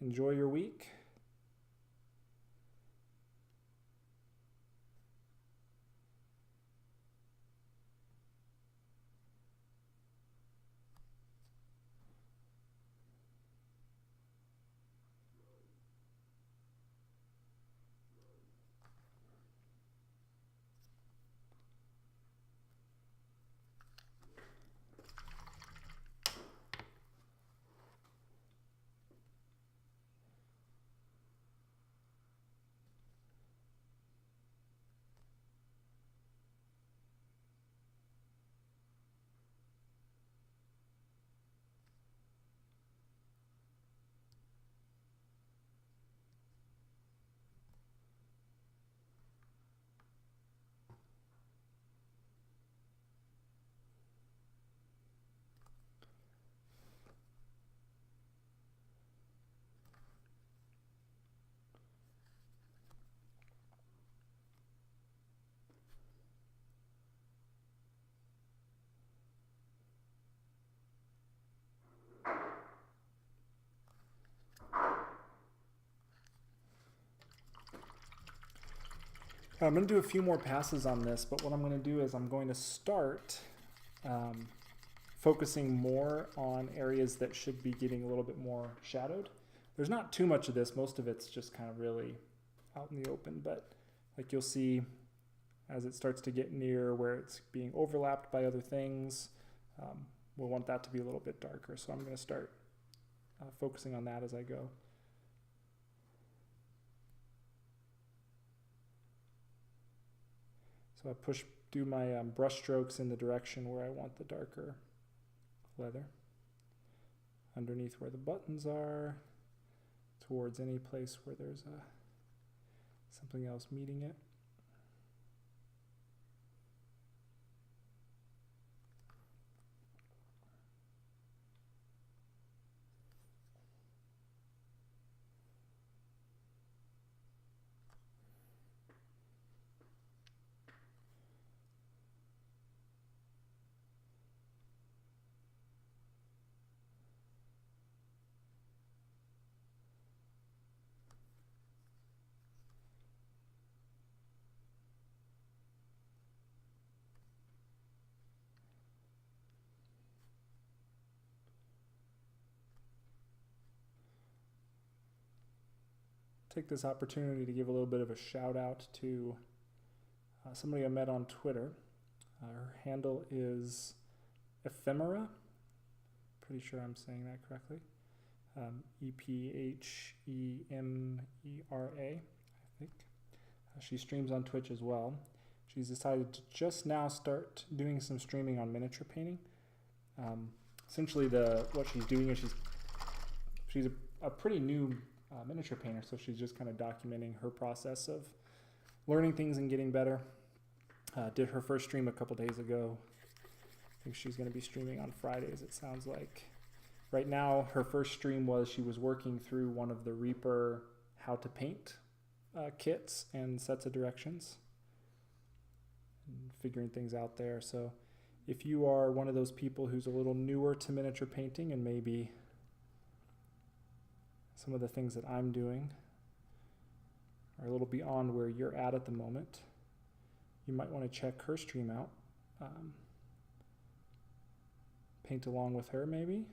Enjoy your week. I'm going to do a few more passes on this, but what I'm going to do is I'm going to start focusing more on areas that should be getting a little bit more shadowed. There's not too much of this. Most of it's just kind of really out in the open, but like you'll see as it starts to get near where it's being overlapped by other things, we'll want that to be a little bit darker. So I'm going to start focusing on that as I go. So I do my brush strokes in the direction where I want the darker leather. Underneath where the buttons are, towards any place where there's something else meeting it. Take this opportunity to give a little bit of a shout out to somebody I met on Twitter. Her handle is Ephemera. Pretty sure I'm saying that correctly. Ephemera, I think. She streams on Twitch as well. She's decided to just now start doing some streaming on miniature painting. Essentially, what she's doing is she's a pretty new miniature painter, so she's just kind of documenting her process of learning things and getting better. Did her first stream a couple days ago. I think she's going to be streaming on Fridays, it sounds like. Right now, her first stream was she was working through one of the Reaper how to paint kits and sets of directions and figuring things out there. So if you are one of those people who's a little newer to miniature painting and maybe some of the things that I'm doing are a little beyond where you're at the moment, you might want to check her stream out. Paint along with her maybe.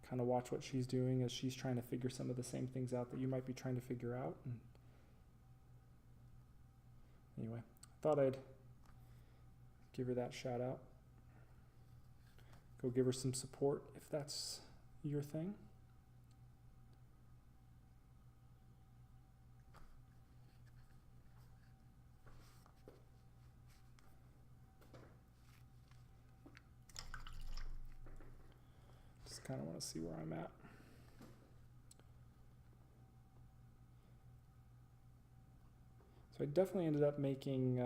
Kind of watch what she's doing as she's trying to figure some of the same things out that you might be trying to figure out. And anyway, I thought I'd give her that shout out. Go give her some support if that's your thing. Kind of want to see where I'm at. So I definitely ended up making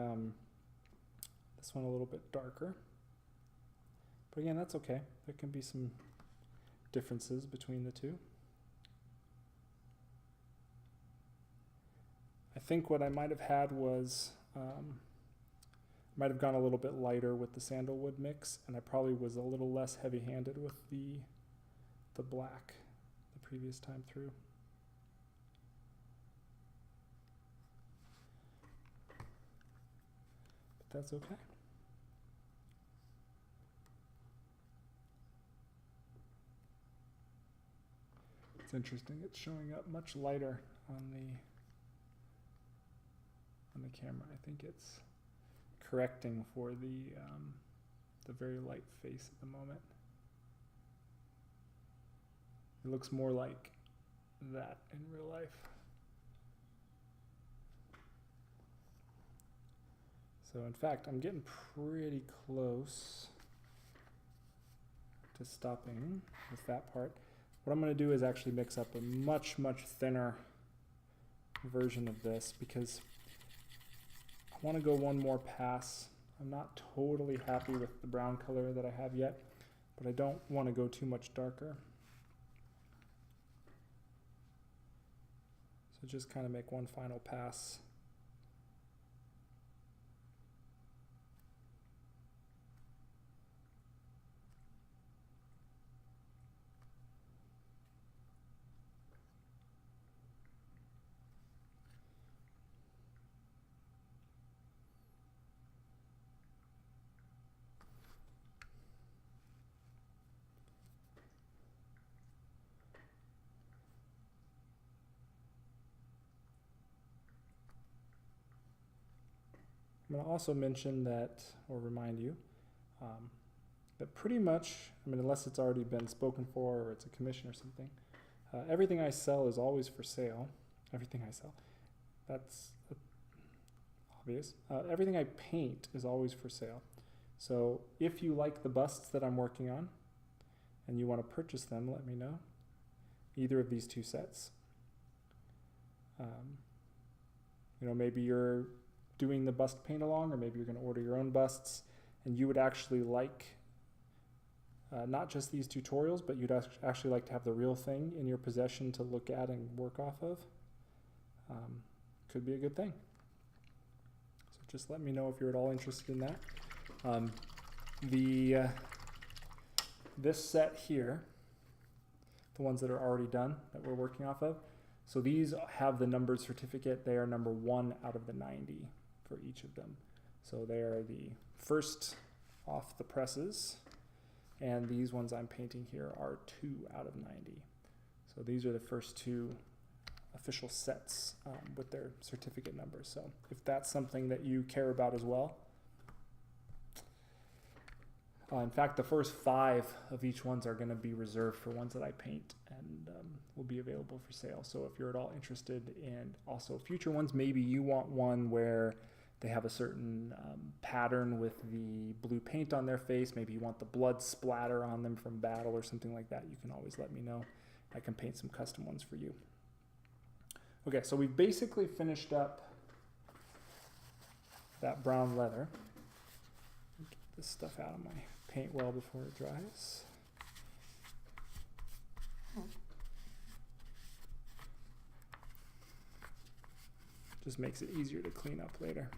this one a little bit darker. But again, that's okay. There can be some differences between the two. I think what I might have had was might have gone a little bit lighter with the sandalwood mix, and I probably was a little less heavy-handed with the black the previous time through. But that's okay. It's interesting, it's showing up much lighter on the camera. I think it's correcting for the very light face at the moment. It looks more like that in real life. So in fact, I'm getting pretty close to stopping with that part. What I'm going to do is actually mix up a much, much thinner version of this because I want to go one more pass. I'm not totally happy with the brown color that I have yet, but I don't want to go too much darker. So just kind of make one final pass. I'm going to also mention that, or remind you, that pretty much, unless it's already been spoken for or it's a commission or something, everything I sell is always for sale. Everything I sell. That's obvious. Everything I paint is always for sale. So if you like the busts that I'm working on and you want to purchase them, let me know. Either of these two sets. You know, maybe you're doing the bust paint along, or maybe you're going to order your own busts, and you would actually like not just these tutorials, but you'd actually like to have the real thing in your possession to look at and work off of. Could be a good thing. So just let me know if you're at all interested in that. This set here, the ones that are already done that we're working off of, so these have the numbered certificate. They are number 1 out of the 90 for each of them. So they are the first off the presses, and these ones I'm painting here are 2 out of 90. So these are the first 2 official sets with their certificate numbers. So if that's something that you care about as well. In fact, the first 5 of each ones are going to be reserved for ones that I paint and will be available for sale. So if you're at all interested in also future ones, maybe you want one where they have a certain pattern with the blue paint on their face. Maybe you want the blood splatter on them from battle or something like that. You can always let me know. I can paint some custom ones for you. Okay, so we've basically finished up that brown leather. Get this stuff out of my paint well before it dries. Just makes it easier to clean up later.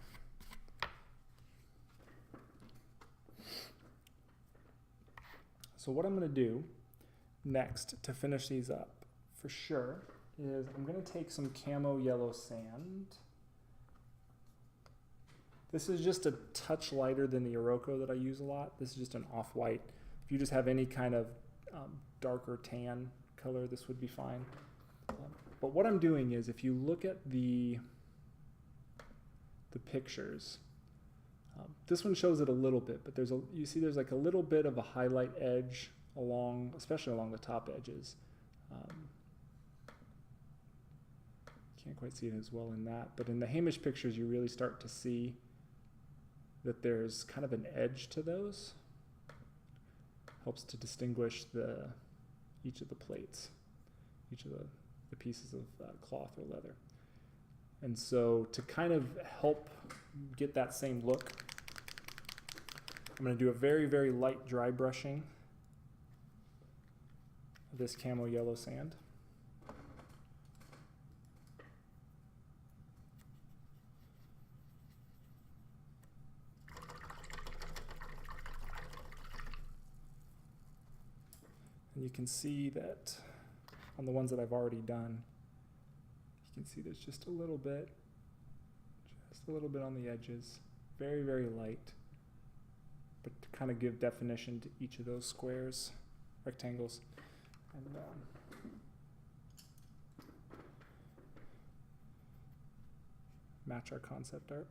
So what I'm going to do next to finish these up for sure is I'm going to take some camo yellow sand. This is just a touch lighter than the Iroko that I use a lot. This is just an off-white. If you just have any kind of darker tan color, this would be fine. But what I'm doing is, if you look at the pictures, this one shows it a little bit, but you see there's like a little bit of a highlight edge along, especially along the top edges. Can't quite see it as well in that, but in the Hamish pictures you really start to see that there's kind of an edge to those. Helps to distinguish each of the plates, each of the pieces of cloth or leather. And so to kind of help get that same look, I'm going to do a very, very light dry brushing of this camo yellow sand. And you can see that on the ones that I've already done, you can see there's just a little bit on the edges. Very, very light, but to kind of give definition to each of those squares, rectangles. And match our concept art.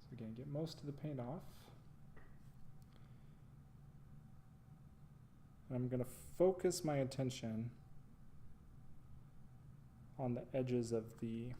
So again, get most of the paint off. And I'm going to focus my attention on the edges of the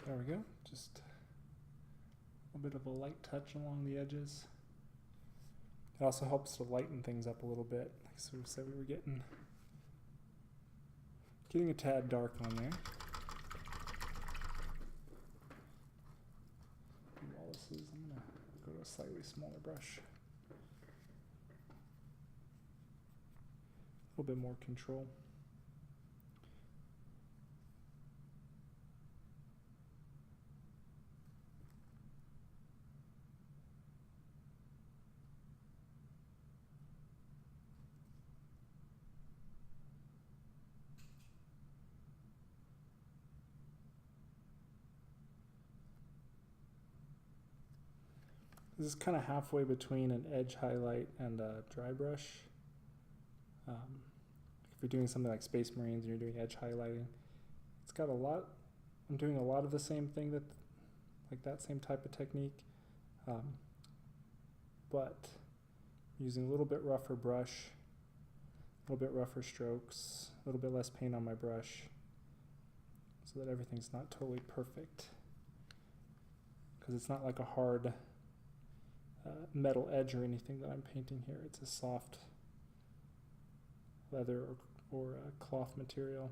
There we go. Just a bit of a light touch along the edges. It also helps to lighten things up a little bit. Like I sort of said, we were getting a tad dark on there. While this is, I'm gonna go to a slightly smaller brush. A little bit more control. This is kind of halfway between an edge highlight and a dry brush. If you're doing something like Space Marines and you're doing edge highlighting, it's got a lot. I'm doing a lot of the same thing, that same type of technique, but using a little bit rougher brush, a little bit rougher strokes, a little bit less paint on my brush, so that everything's not totally perfect. Because it's not like a hard metal edge or anything that I'm painting here. It's a soft leather or cloth material.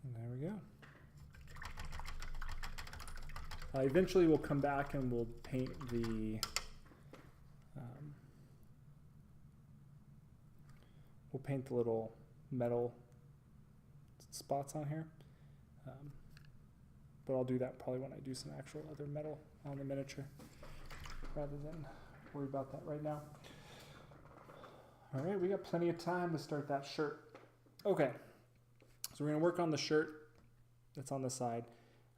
And there we go. Eventually we'll come back and we'll paint the little metal spots on here, but I'll do that probably when I do some actual other metal on the miniature rather than worry about that right now. All right, we got plenty of time to start that shirt. Okay, so we're gonna work on the shirt that's on the side.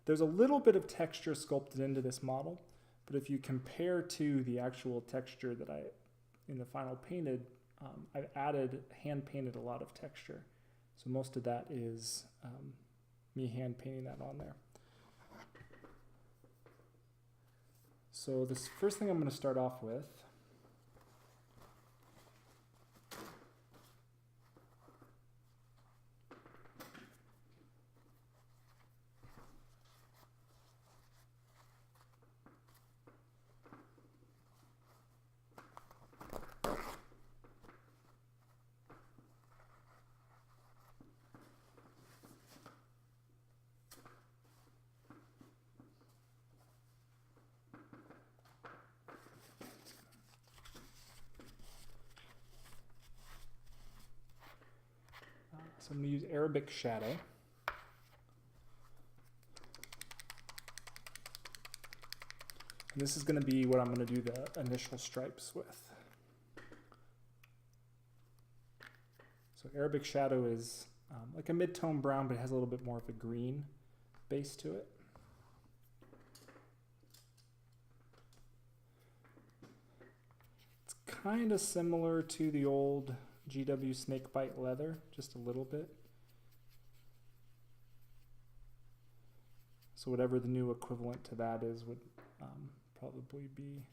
There's a little bit of texture sculpted into this model, but if you compare to the actual texture that I, in the final painted, I've hand painted a lot of texture. So most of that is me hand painting that on there. So this first thing I'm going to start off with So I'm going to use Arabic Shadow. And this is going to be what I'm going to do the initial stripes with. So Arabic Shadow is like a mid-tone brown, but it has a little bit more of a green base to it. It's kind of similar to the old GW Snakebite leather, just a little bit. So whatever the new equivalent to that is would probably be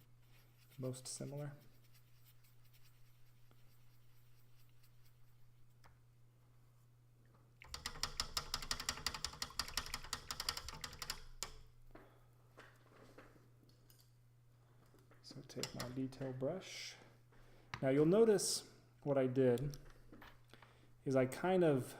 most similar. So take my detail brush. Now you'll notice what I did is I kind of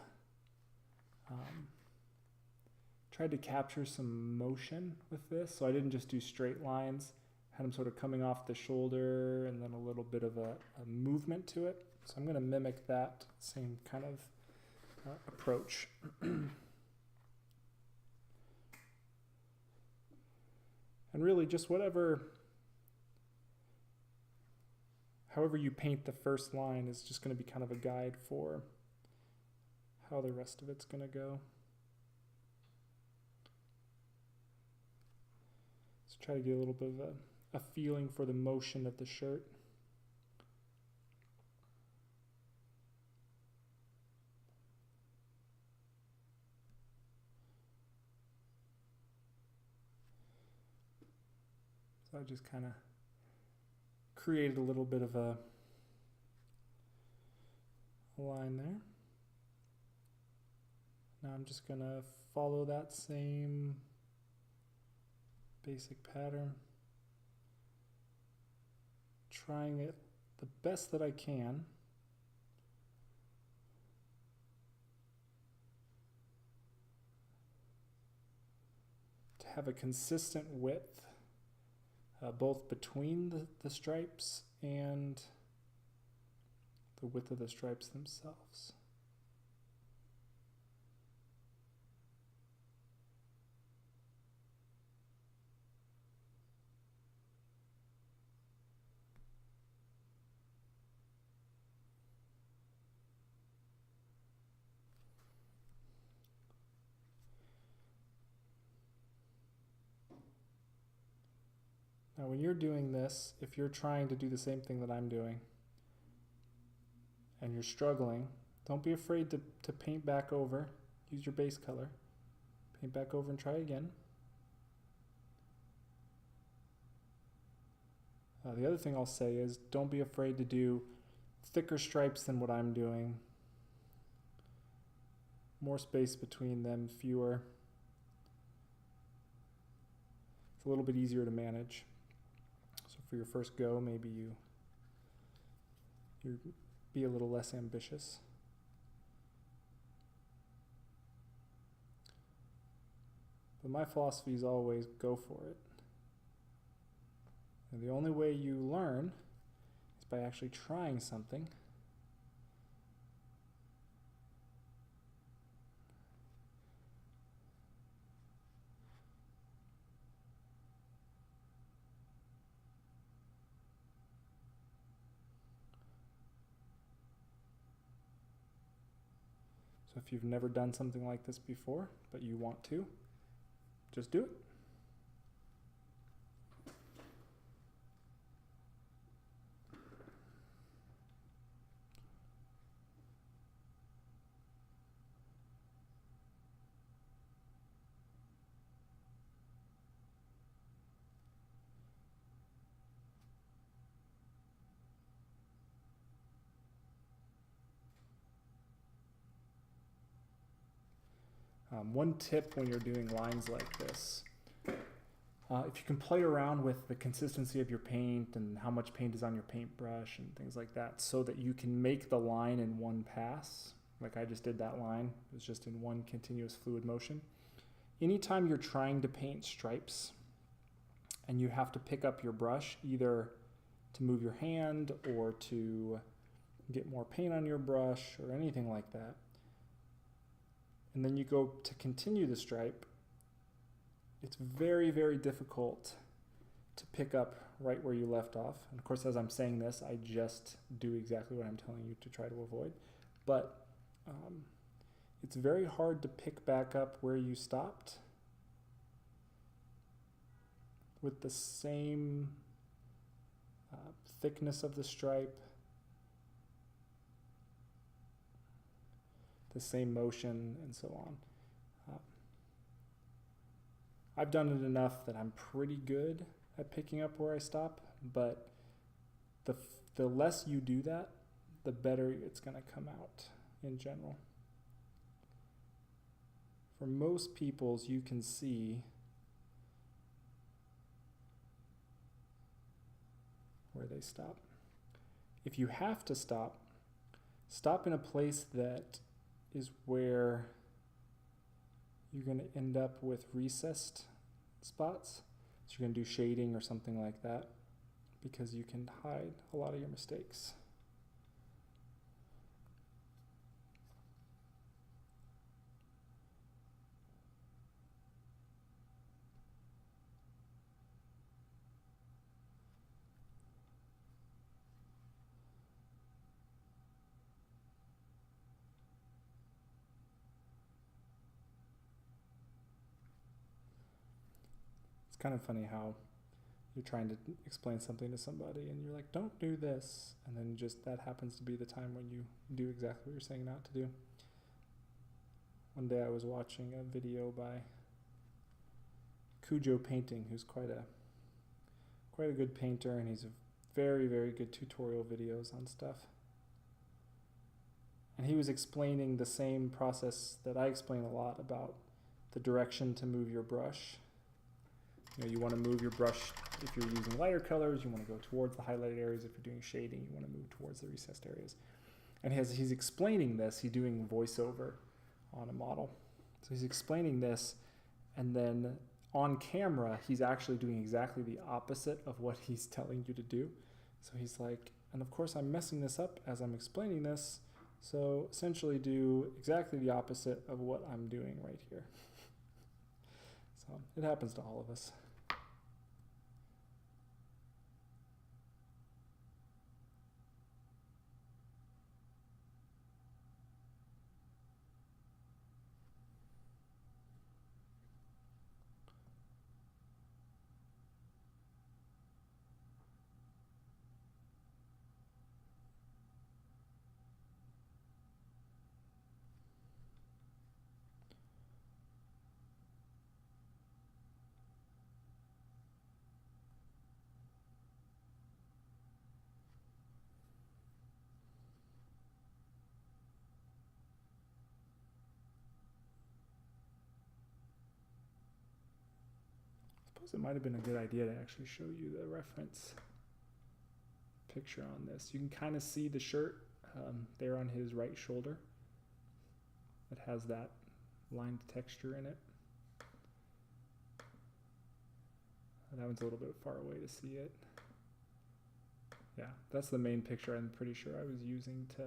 tried to capture some motion with this. So I didn't just do straight lines, had them sort of coming off the shoulder and then a little bit of a movement to it. So I'm going to mimic that same kind of approach. And really just however you paint the first line is just going to be kind of a guide for how the rest of it's going to go. So try to get a little bit of a feeling for the motion of the shirt. So I just kind of created a little bit of a line there. Now I'm just going to follow that same basic pattern, trying it the best that I can. To have a consistent width, both between the stripes and the width of the stripes themselves. Now when you're doing this, if you're trying to do the same thing that I'm doing and you're struggling, don't be afraid to paint back over. Use your base color. Paint back over and try again. The other thing I'll say is don't be afraid to do thicker stripes than what I'm doing. More space between them, fewer. It's a little bit easier to manage. So for your first go, maybe you be a little less ambitious. But my philosophy is always go for it. And the only way you learn is by actually trying something. So if you've never done something like this before, but you want to, just do it. One tip when you're doing lines like this, if you can play around with the consistency of your paint and how much paint is on your paintbrush and things like that so that you can make the line in one pass, like I just did that line, it was just in one continuous fluid motion. Anytime you're trying to paint stripes and you have to pick up your brush either to move your hand or to get more paint on your brush or anything like that, and then you go to continue the stripe, it's very, very difficult to pick up right where you left off. And of course, as I'm saying this, I just do exactly what I'm telling you to try to avoid. But it's very hard to pick back up where you stopped with the same thickness of the stripe, the same motion, and so on. I've done it enough that I'm pretty good at picking up where I stop, but the less you do that, the better it's going to come out in general. For most people's, you can see where they stop. If you have to stop, stop in a place that is where you're going to end up with recessed spots. So you're going to do shading or something like that because you can hide a lot of your mistakes. It's kind of funny how you're trying to explain something to somebody and you're like, don't do this. And then just that happens to be the time when you do exactly what you're saying not to do. One day I was watching a video by Cujo Painting, who's quite quite a good painter, and he's a very, very good tutorial videos on stuff. And he was explaining the same process that I explain a lot about the direction to move your brush. You know, you want to move your brush if you're using lighter colors, you want to go towards the highlighted areas. If you're doing shading, you want to move towards the recessed areas. And he's explaining this, he's doing voiceover on a model. So he's explaining this, and then on camera, he's actually doing exactly the opposite of what he's telling you to do. So he's like, and of course I'm messing this up as I'm explaining this, so essentially do exactly the opposite of what I'm doing right here. So it happens to all of us. It might have been a good idea to actually show you the reference picture on this. You can kind of see the shirt there on his right shoulder. It has that lined texture in it. That one's a little bit far away to see it. Yeah, that's the main picture I'm pretty sure I was using to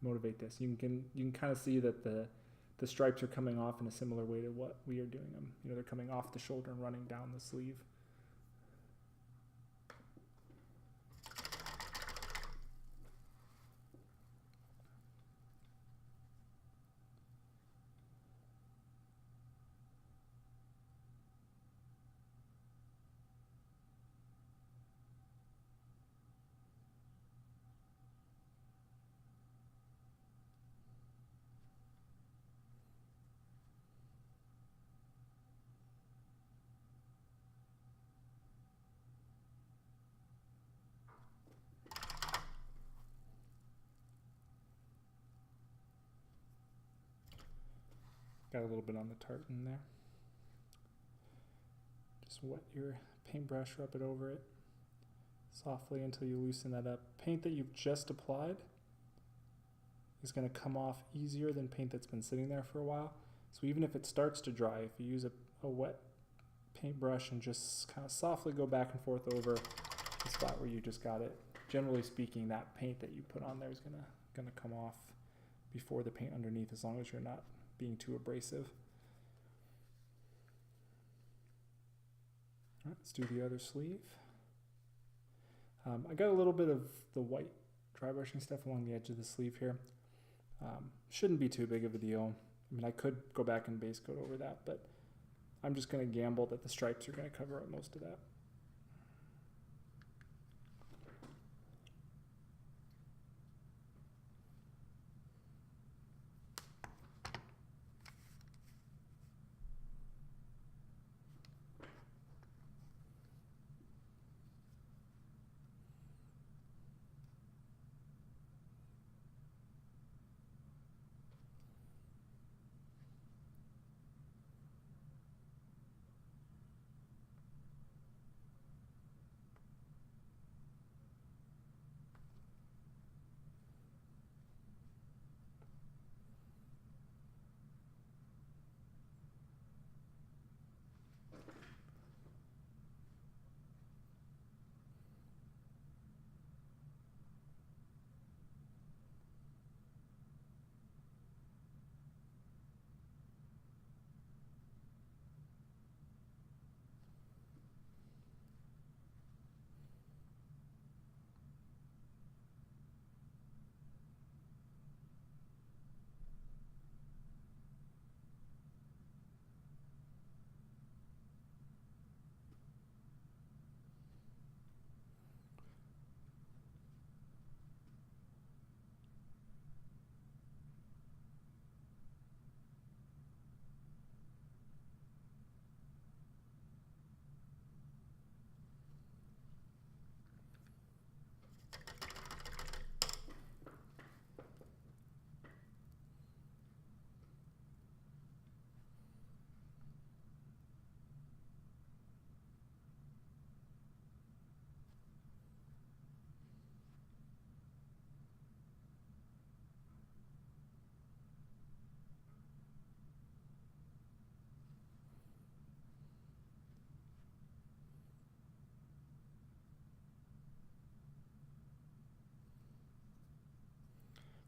motivate this. You can kind of see that the stripes are coming off in a similar way to what we are doing them. You know, they're coming off the shoulder and running down the sleeve. Got a little bit on the tartan there. Just wet your paintbrush, rub it over it softly until you loosen that up. Paint that you've just applied is going to come off easier than paint that's been sitting there for a while. So even if it starts to dry, if you use a wet paintbrush and just kind of softly go back and forth over the spot where you just got it, generally speaking, that paint that you put on there is gonna come off before the paint underneath, as long as you're not being too abrasive. All right, let's do the other sleeve. I got a little bit of the white dry brushing stuff along the edge of the sleeve here. Shouldn't be too big of a deal. I mean, I could go back and base coat over that, but I'm just going to gamble that the stripes are going to cover up most of that.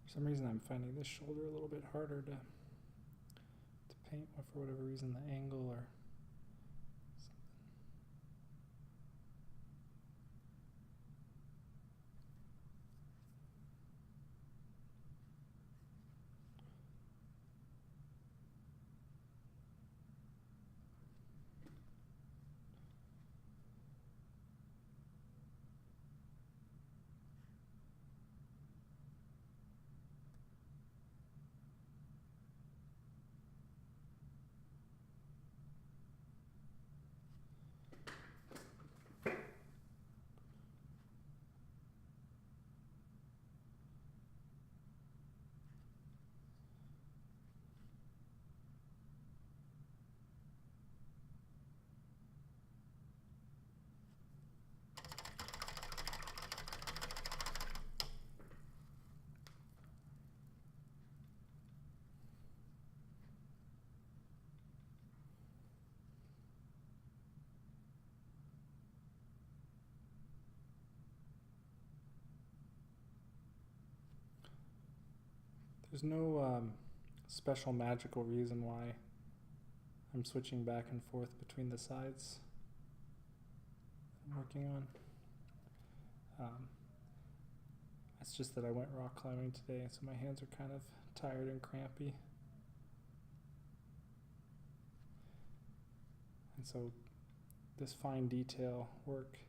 For some reason I'm finding this shoulder a little bit harder to paint, for whatever reason, the angle or something. There's no special magical reason why I'm switching back and forth between the sides I'm working on. It's just that I went rock climbing today, so my hands are kind of tired and crampy. And so this fine detail work,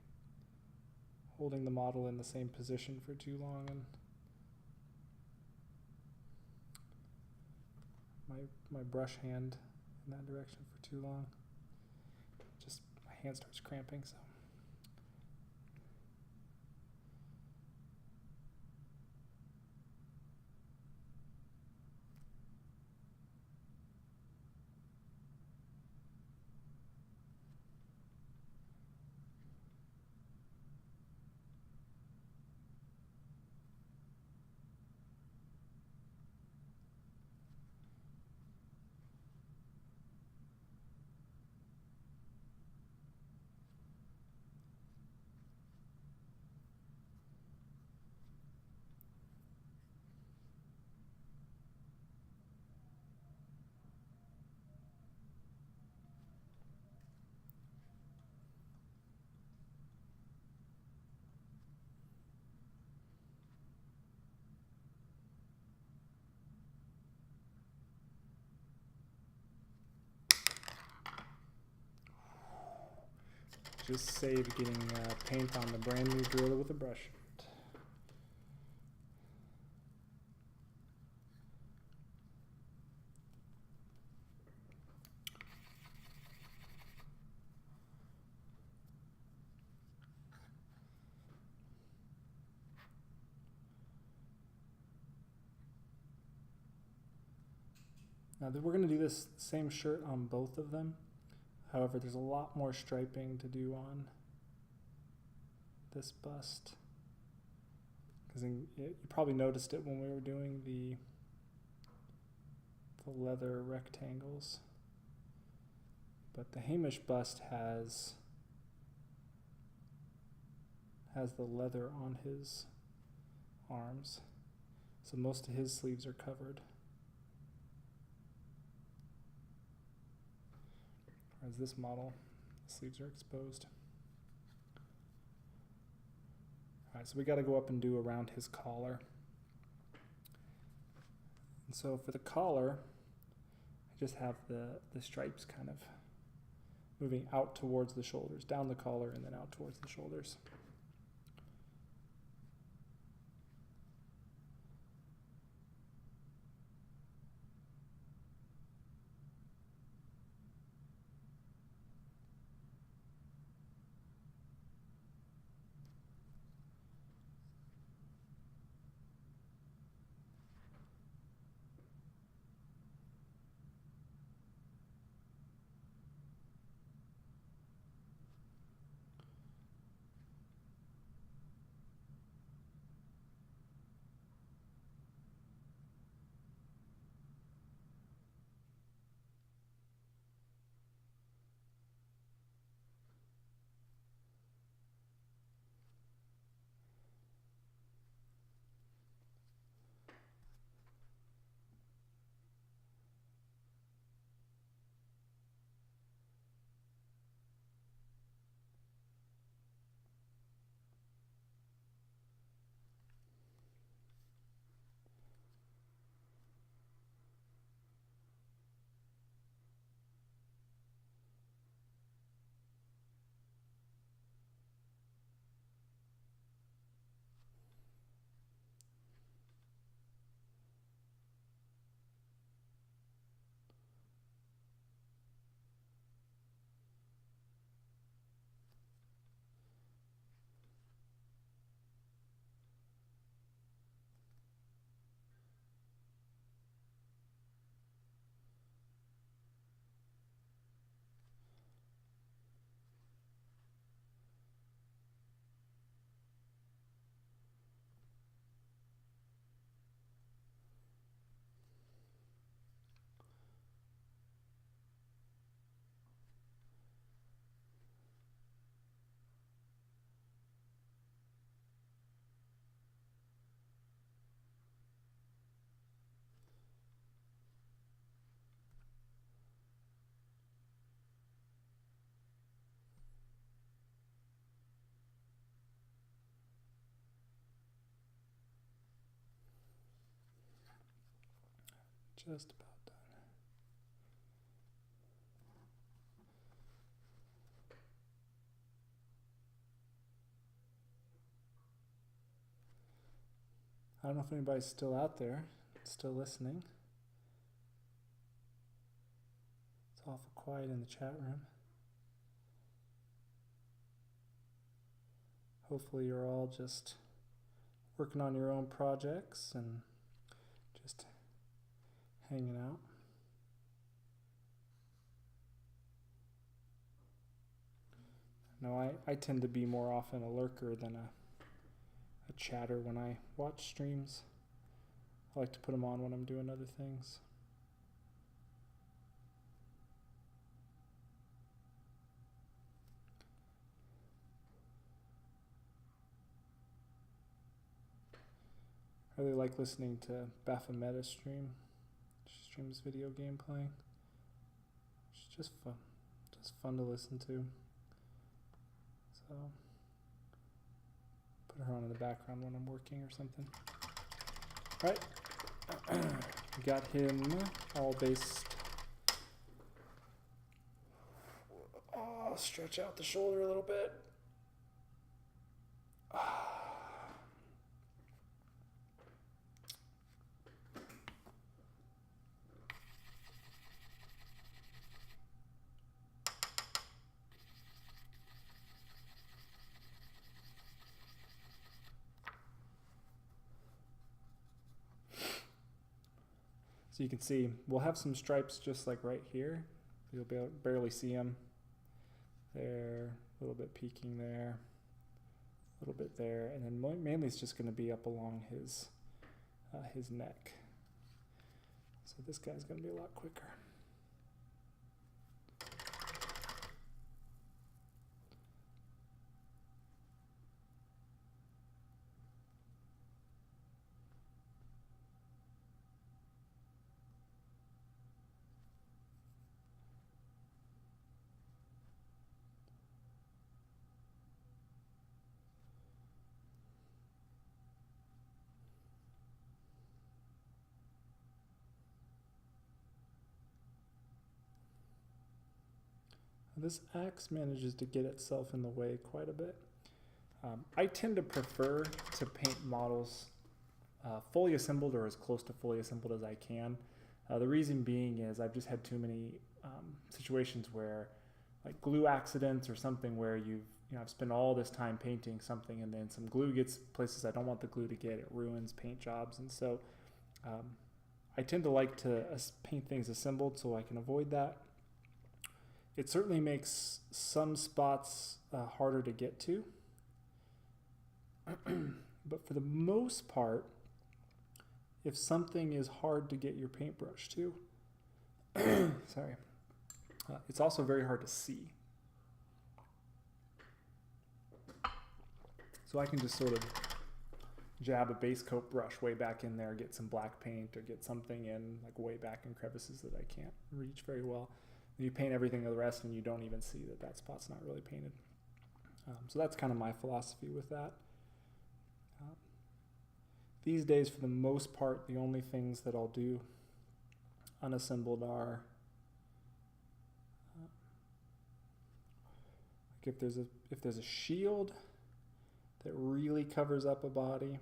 holding the model in the same position for too long, and my brush hand in that direction for too long, just my hand starts cramping. So just saved getting paint on the brand new drill with a brush. Now we're going to do this same shirt on both of them. However, there's a lot more striping to do on this bust, because you probably noticed it when we were doing the leather rectangles. But the Hamish bust has the leather on his arms, so most of his sleeves are covered. Whereas this model, the sleeves are exposed. Alright, so we got to go up and do around his collar. And so for the collar, I just have the stripes kind of moving out towards the shoulders, down the collar and then out towards the shoulders. Just about done. I don't know if anybody's still out there, still listening. It's awful quiet in the chat room. Hopefully you're all just working on your own projects and just hanging out. No, I tend to be more often a lurker than a chatter when I watch streams. I like to put them on when I'm doing other things. I really like listening to Baphomet stream. She streams video game playing. It's just fun to listen to. So put her on in the background when I'm working or something. All right, got him all based. Oh, stretch out the shoulder a little bit. So you can see we'll have some stripes just like right here. You'll barely see them. There, a little bit peeking there, a little bit there, and then mainly it's just going to be up along his neck. So this guy's going to be a lot quicker. This axe manages to get itself in the way quite a bit. I tend to prefer to paint models fully assembled or as close to fully assembled as I can. The reason being is I've just had too many situations where like glue accidents or something where I've spent all this time painting something and then some glue gets places I don't want the glue to get. It ruins paint jobs. And so I tend to like to paint things assembled so I can avoid that. It certainly makes some spots harder to get to. But for the most part, if something is hard to get your paintbrush to, sorry, it's also very hard to see. So I can just sort of jab a base coat brush way back in there, get some black paint or get something in like way back in crevices that I can't reach very well. You paint everything of the rest and you don't even see that spot's not really painted. So that's kind of my philosophy with that. These days, for the most part, the only things that I'll do unassembled are like if there's a shield that really covers up a body.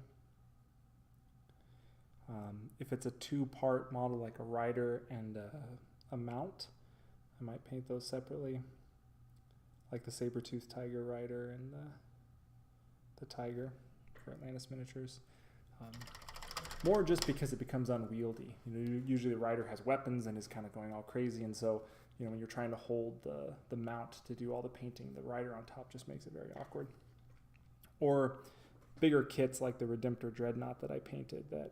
If it's a two-part model like a rider and a mount, I might paint those separately, like the saber-toothed tiger rider and the tiger for Atlantis Miniatures. More just because it becomes unwieldy. Usually the rider has weapons and is kind of going all crazy, and so when you're trying to hold the mount to do all the painting, the rider on top just makes it very awkward. Or bigger kits like the Redemptor Dreadnought that I painted, that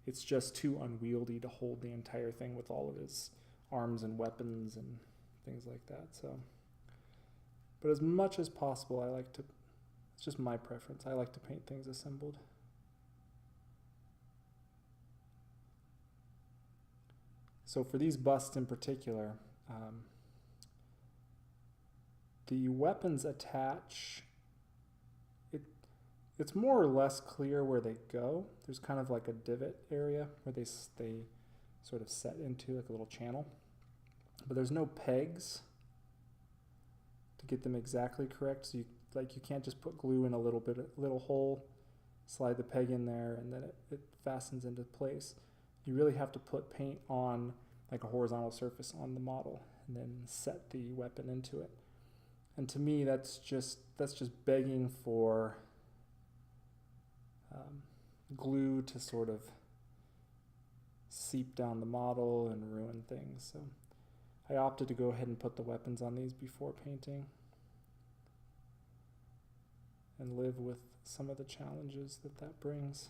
it's just too unwieldy to hold the entire thing with all of his arms and weapons and things like that. So, but as much as possible, it's just my preference, I like to paint things assembled. So for these busts in particular, the weapons attach, it's more or less clear where they go. There's kind of like a divot area where they sort of set into, like a little channel. But there's no pegs to get them exactly correct. So you can't just put glue in a little hole, slide the peg in there, and then it fastens into place. You really have to put paint on like a horizontal surface on the model and then set the weapon into it. And to me, that's just begging for glue to sort of seep down the model and ruin things. So I opted to go ahead and put the weapons on these before painting and live with some of the challenges that brings,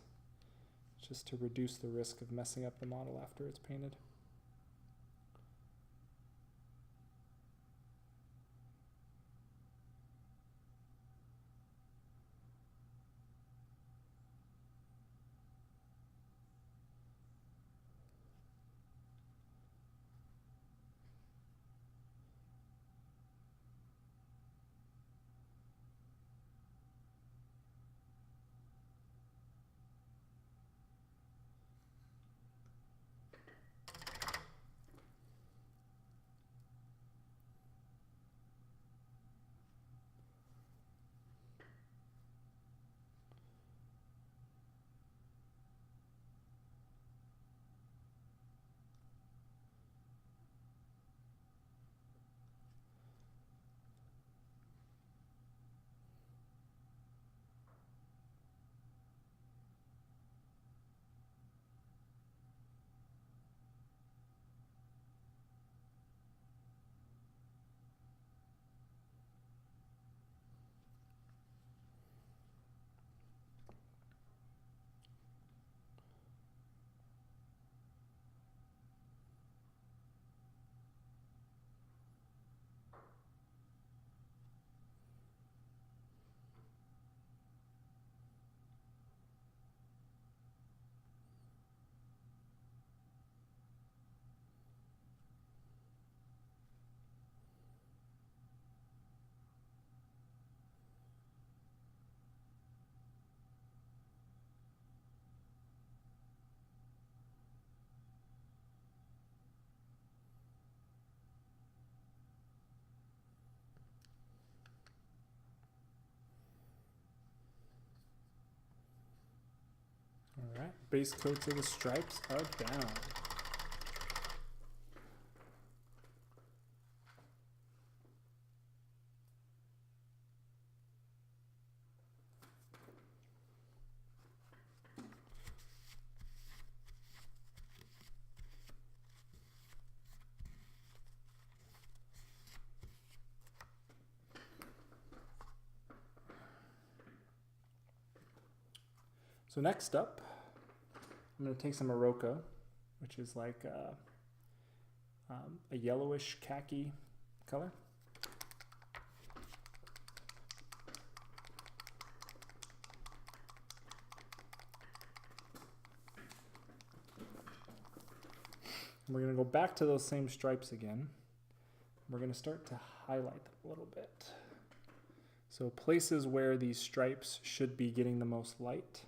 just to reduce the risk of messing up the model after it's painted. All right, base coats of the stripes are down. So next up, I'm going to take some Morocco, which is like a yellowish khaki color. And we're going to go back to those same stripes again. We're going to start to highlight them a little bit. So places where these stripes should be getting the most light,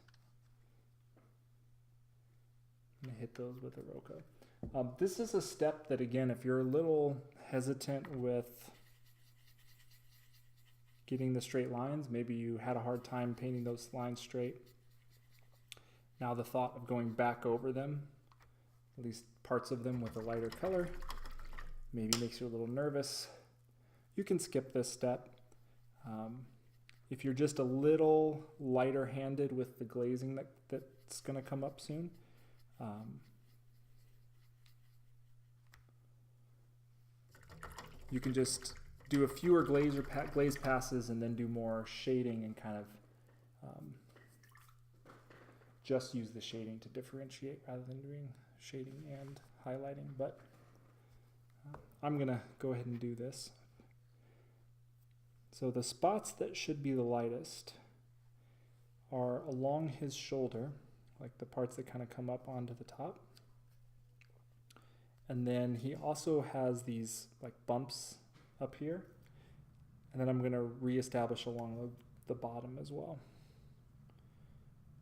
I'm going to hit those with a Morocco. This is a step that, again, if you're a little hesitant with getting the straight lines, maybe you had a hard time painting those lines straight. Now the thought of going back over them, at least parts of them with a lighter color, maybe makes you a little nervous. You can skip this step. If you're just a little lighter handed with the glazing that's going to come up soon, you can just do a fewer glaze passes and then do more shading and kind of just use the shading to differentiate rather than doing shading and highlighting. But I'm going to go ahead and do this. So the spots that should be the lightest are along his shoulder, like the parts that kind of come up onto the top. And then he also has these like bumps up here. And then I'm going to reestablish along the bottom as well.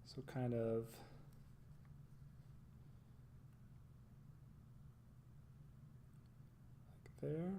So kind of there.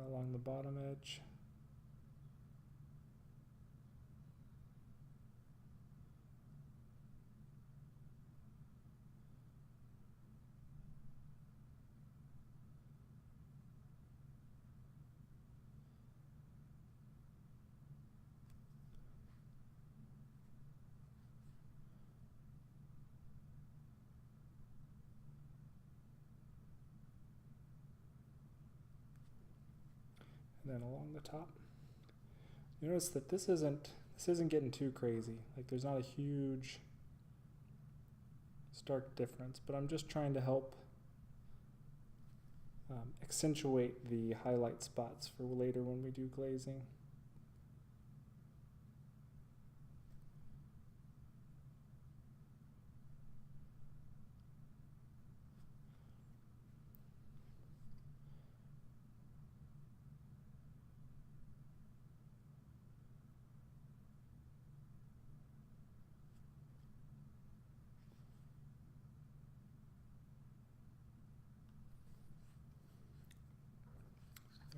Along the bottom edge. And then along the top. Notice that this isn't getting too crazy. Like there's not a huge stark difference, but I'm just trying to help accentuate the highlight spots for later when we do glazing.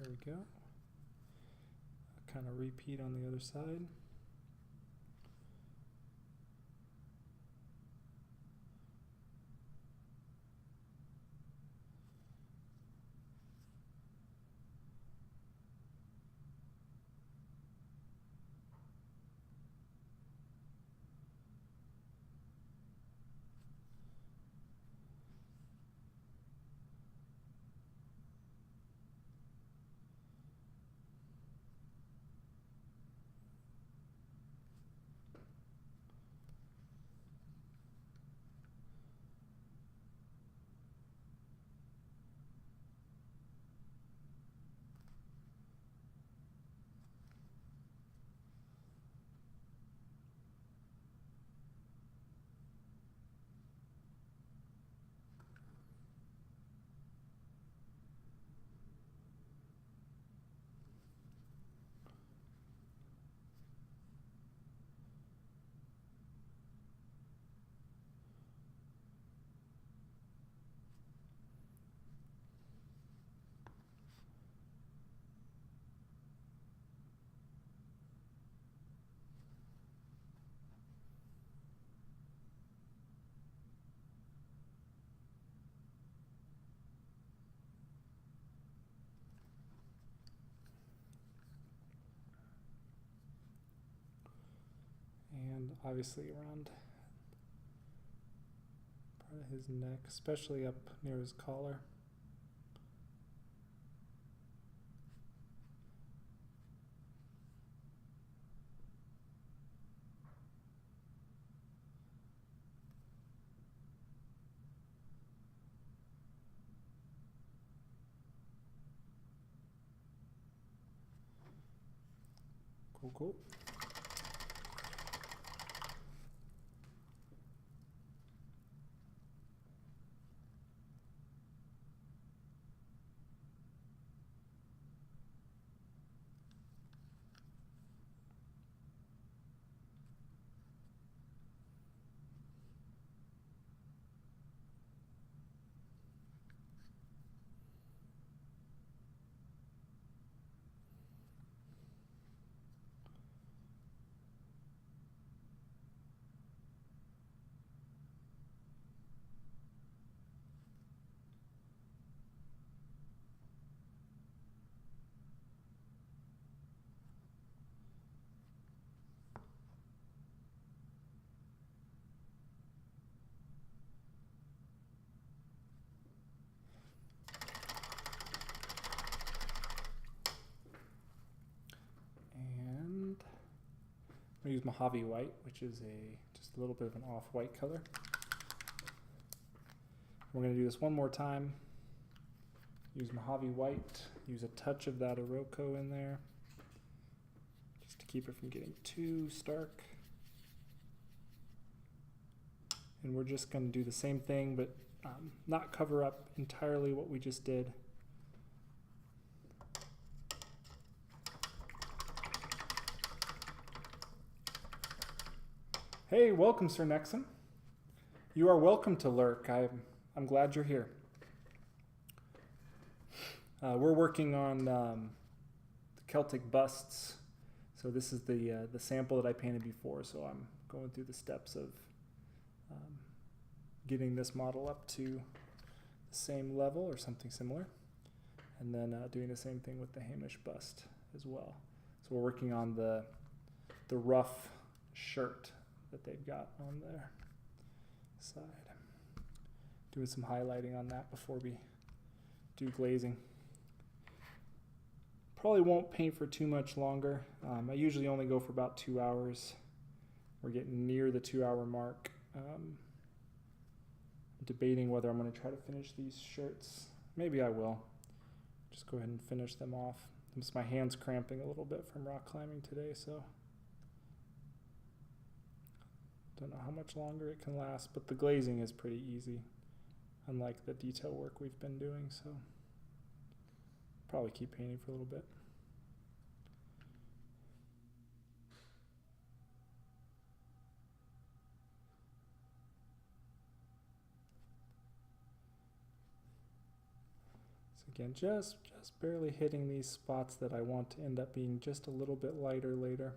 There we go. Kind of repeat on the other side. And obviously around part of his neck, especially up near his collar. Cool, cool. I'm going to use Mojave White, which is just a little bit of an off-white color. We're going to do this one more time. Use Mojave White, use a touch of that Iroko in there, just to keep it from getting too stark. And we're just going to do the same thing, but not cover up entirely what we just did. Hey, welcome, Sir Nexum. You are welcome to lurk. I'm glad you're here. We're working on the Celtic Busts. So this is the sample that I painted before. So I'm going through the steps of getting this model up to the same level or something similar. And then doing the same thing with the Hamish bust as well. So we're working on the rough shirt that they've got on their side. Doing some highlighting on that before we do glazing. Probably won't paint for too much longer. I usually only go for about 2 hours. We're getting near the 2-hour mark. I'm debating whether I'm going to try to finish these shirts. Maybe I will. Just go ahead and finish them off. My hand's cramping a little bit from rock climbing today, so don't know how much longer it can last, but the glazing is pretty easy, unlike the detail work we've been doing, so probably keep painting for a little bit. So again, just barely hitting these spots that I want to end up being just a little bit lighter later.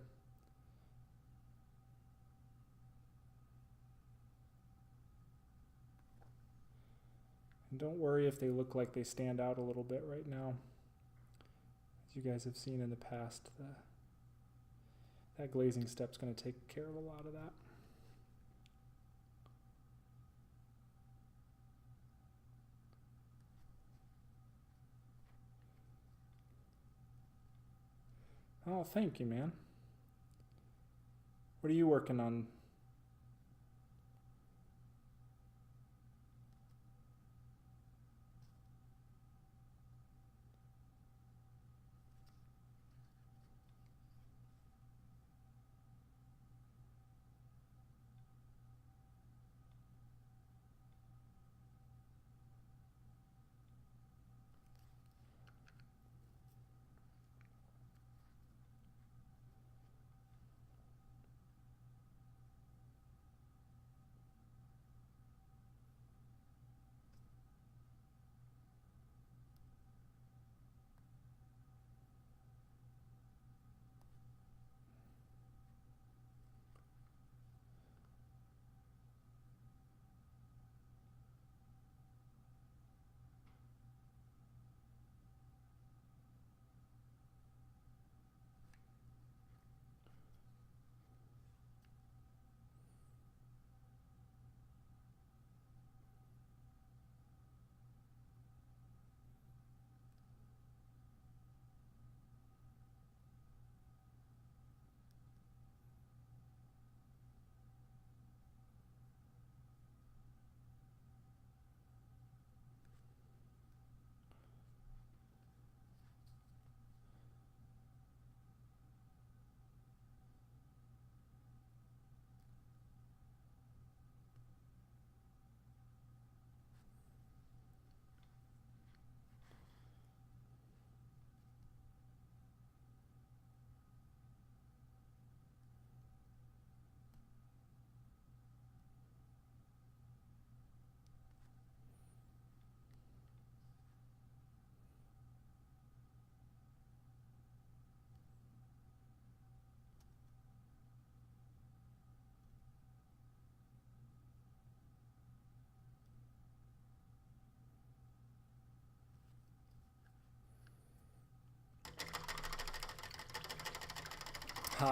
And don't worry if they look like they stand out a little bit right now. As you guys have seen in the past, that glazing step's going to take care of a lot of that. Oh, thank you, man. What are you working on?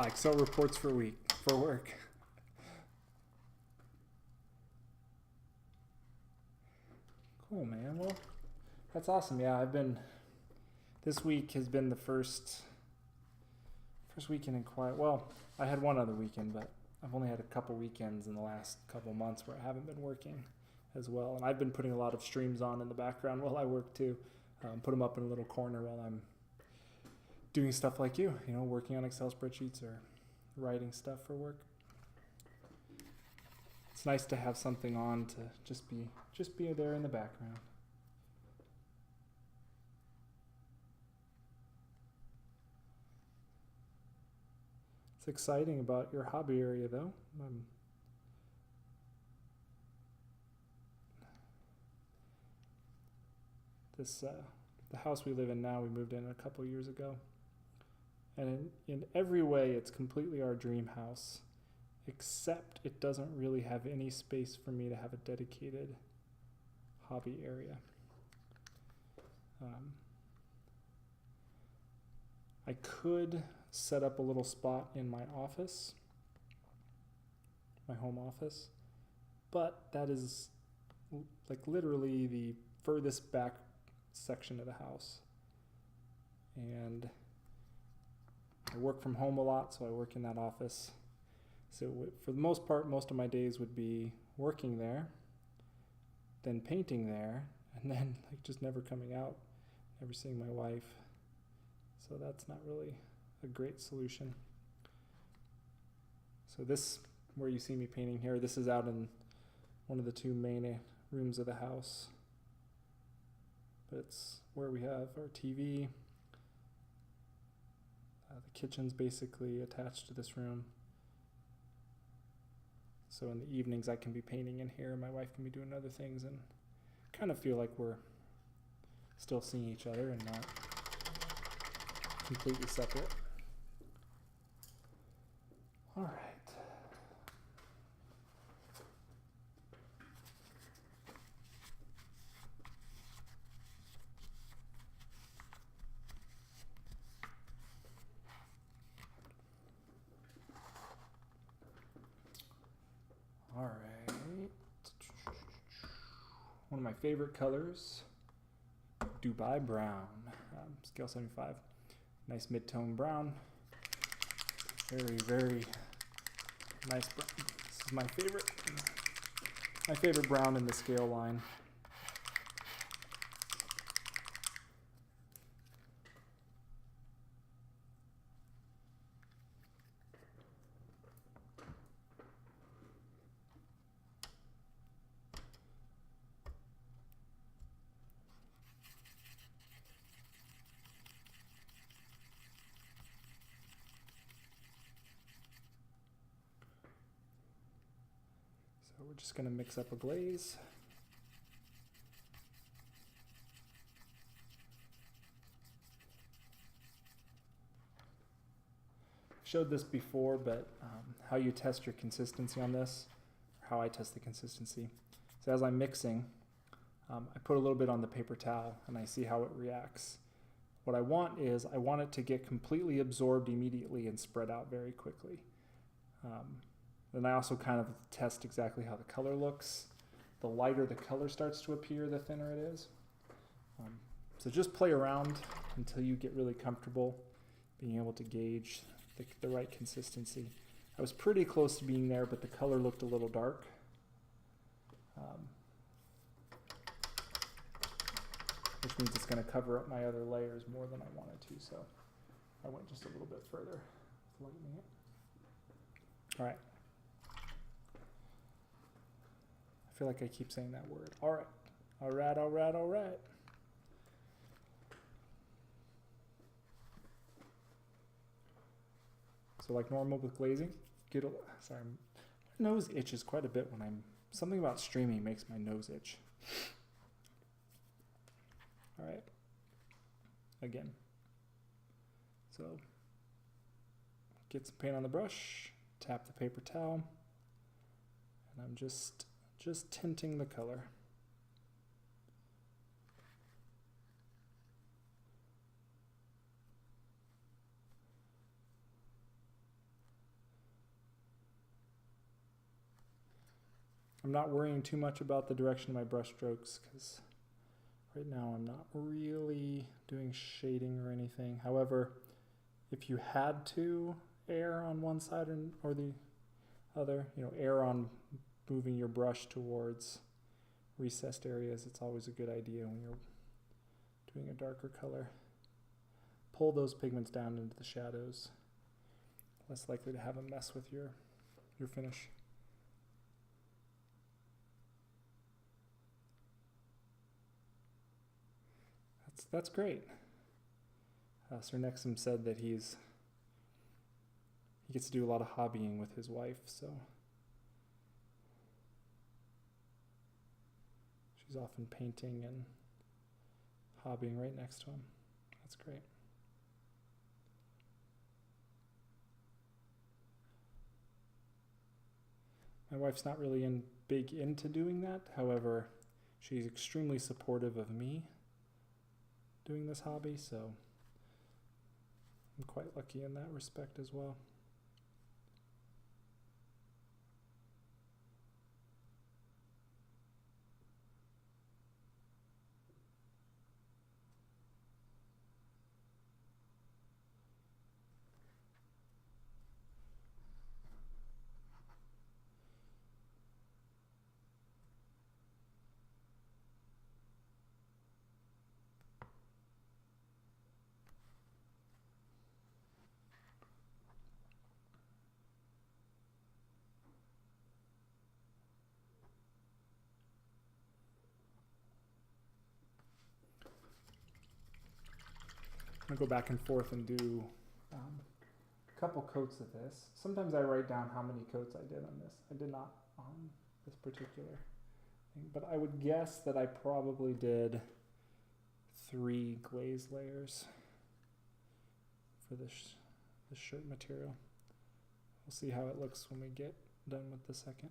Excel reports for work. Cool, man. Well, that's awesome. Yeah, this week has been the first First weekend in quiet. Well, I had one other weekend, but I've only had a couple weekends in the last couple months where I haven't been working as well. And I've been putting a lot of streams on in the background while I work too. Put them up in a little corner while I'm doing stuff like you know, working on Excel spreadsheets or writing stuff for work. It's nice to have something on to just be there in the background. It's exciting about your hobby area, though. The house we live in now, we moved in a couple years ago. And in every way, it's completely our dream house, except it doesn't really have any space for me to have a dedicated hobby area. I could set up a little spot in my office, my home office, but that is like literally the furthest back section of the house. And I work from home a lot, so I work in that office. So for the most part, most of my days would be working there, then painting there, and then like just never coming out, never seeing my wife. So that's not really a great solution. So this, where you see me painting here, this is out in one of the two main rooms of the house. But it's where we have our TV. The kitchen's basically attached to this room. So in the evenings I can be painting in here, my wife can be doing other things, and kind of feel like we're still seeing each other and not completely separate. All right. All right. One of my favorite colors, Dubai Brown, scale 75. Nice mid-tone brown. Very, very nice brown. This is my favorite brown in the scale line. So we're just going to mix up a glaze. Showed this before, but how you test your consistency on this, or how I test the consistency. So as I'm mixing, I put a little bit on the paper towel and I see how it reacts. What I want is, I want it to get completely absorbed immediately and spread out very quickly. Then I also kind of test exactly how the color looks. The lighter the color starts to appear, the thinner it is. So just play around until you get really comfortable being able to gauge the right consistency. I was pretty close to being there, but the color looked a little dark. Which means it's going to cover up my other layers more than I wanted to, so I went just a little bit further with lightening it. All right. I feel like I keep saying that word. All right. All right, all right, all right. So like normal with glazing, sorry, my nose itches quite a bit when something about streaming makes my nose itch. All right, again. So get some paint on the brush, tap the paper towel, and I'm just tinting the color. I'm not worrying too much about the direction of my brush strokes because right now I'm not really doing shading or anything. However, if you had to err on one side or the other, err on moving your brush towards recessed areas, it's always a good idea when you're doing a darker color. Pull those pigments down into the shadows. Less likely to have a mess with your finish. That's great. Sir Nexum said that he gets to do a lot of hobbying with his wife, so she's often painting and hobbying right next to him. That's great. My wife's not really big into doing that. However, she's extremely supportive of me doing this hobby, so I'm quite lucky in that respect as well. I'm going to go back and forth and do a couple coats of this. Sometimes I write down how many coats I did on this. I did not on this particular thing, but I would guess that I probably did 3 glaze layers for this shirt material. We'll see how it looks when we get done with the second.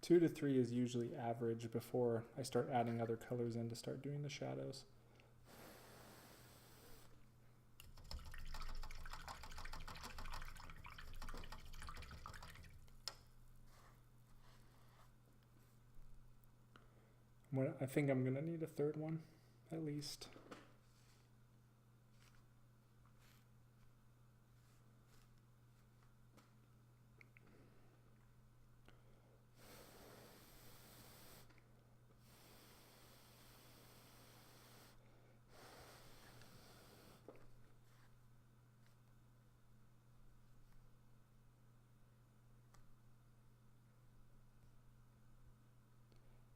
Two to 3 is usually average before I start adding other colors in to start doing the shadows. I think I'm going to need a third one, at least.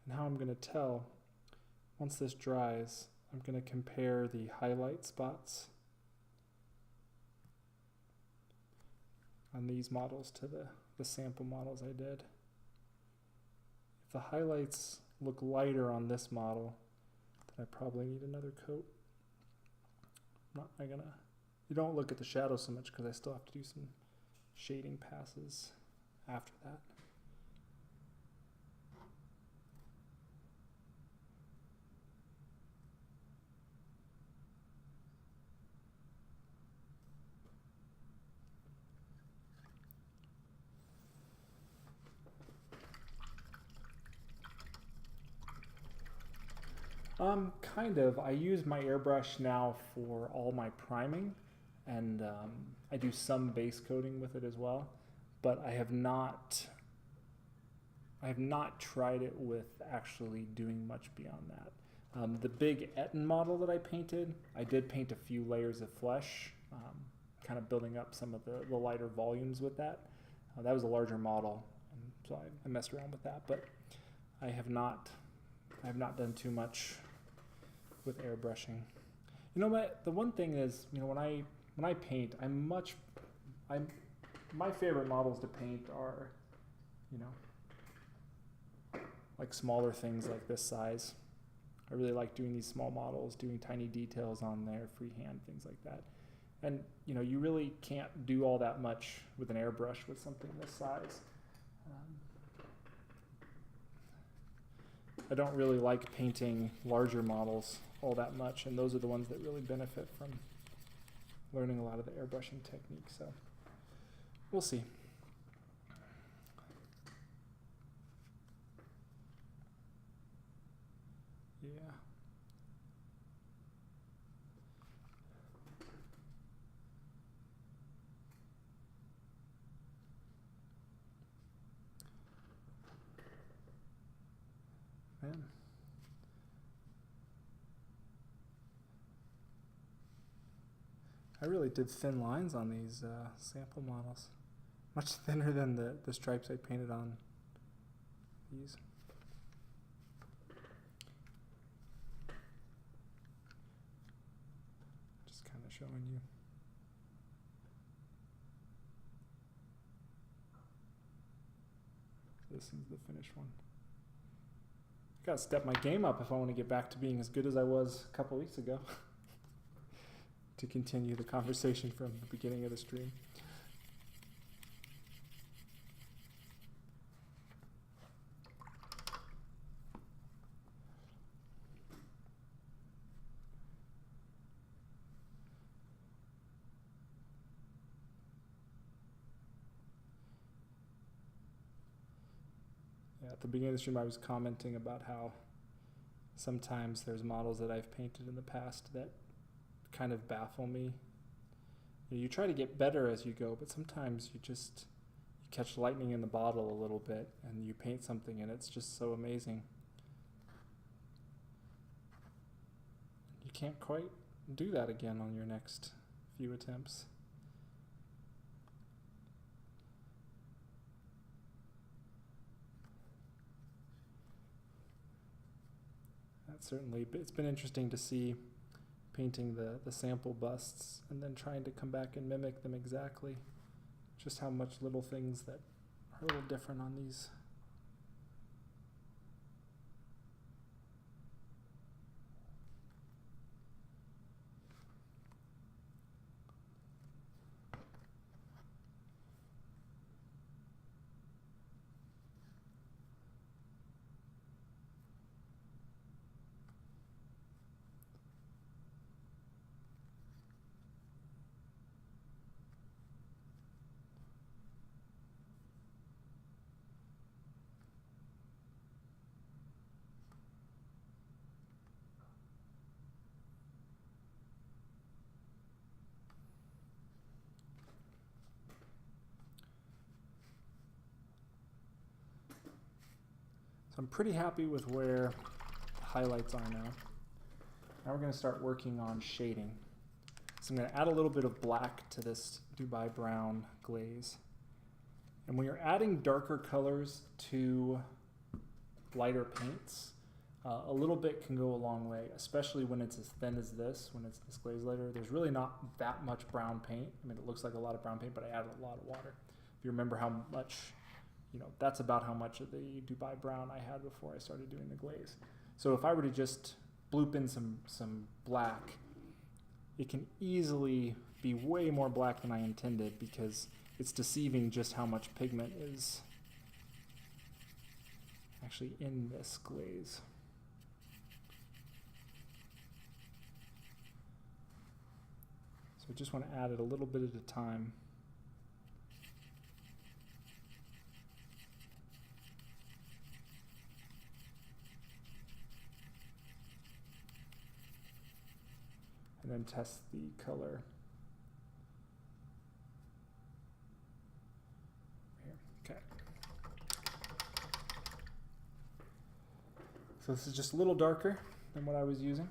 And how I'm going to tell, once this dries, I'm going to compare the highlight spots on these models to the sample models I did. If the highlights look lighter on this model, then I probably need another coat. You don't look at the shadow so much because I still have to do some shading passes after that. Kind of. I use my airbrush now for all my priming, and I do some base coating with it as well, but I have not tried it with actually doing much beyond that. The big Etten model that I painted, I did paint a few layers of flesh, kind of building up some of the lighter volumes with that. That was a larger model, and so I messed around with that, but I have not done too much with airbrushing. The one thing is, when I paint, my favorite models to paint are, like smaller things like this size. I really like doing these small models, doing tiny details on there, freehand, things like that. And, you really can't do all that much with an airbrush with something this size. I don't really like painting larger models all that much, and those are the ones that really benefit from learning a lot of the airbrushing technique. So we'll see. Yeah. Man. I really did thin lines on these sample models. Much thinner than the stripes I painted on these. Just kind of showing you. This is the finished one. I gotta step my game up if I want to get back to being as good as I was a couple weeks ago. To continue the conversation from the beginning of the stream. Yeah, at the beginning of the stream I was commenting about how sometimes there's models that I've painted in the past that kind of baffle me. You try to get better as you go, but sometimes you catch lightning in the bottle a little bit and you paint something and it's just so amazing. You can't quite do that again on your next few attempts. That's certainly, it's been interesting to see painting the sample busts and then trying to come back and mimic them exactly. Just how much little things that are a little different on these. So I'm pretty happy with where the highlights are now. Now we're going to start working on shading. So I'm going to add a little bit of black to this Dubai brown glaze. And when you're adding darker colors to lighter paints, a little bit can go a long way, especially when it's as thin as this, when it's this glaze layer. There's really not that much brown paint. I mean, it looks like a lot of brown paint, but I added a lot of water. If you remember how much, that's about how much of the Dubai brown I had before I started doing the glaze. So if I were to just bloop in some black, it can easily be way more black than I intended because it's deceiving just how much pigment is actually in this glaze. So I just want to add it a little bit at a time. And then test the color. Here. Okay. So this is just a little darker than what I was using.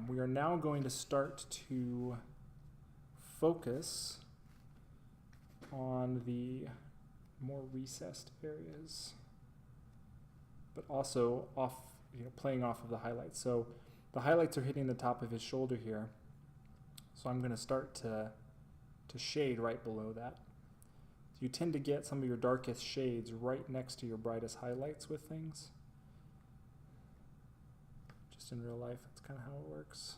We are now going to start to focus on the more recessed areas, but also playing off of the highlights. So the highlights are hitting the top of his shoulder here. So I'm going to start to shade right below that. You tend to get some of your darkest shades right next to your brightest highlights with things. Just in real life, that's kind of how it works.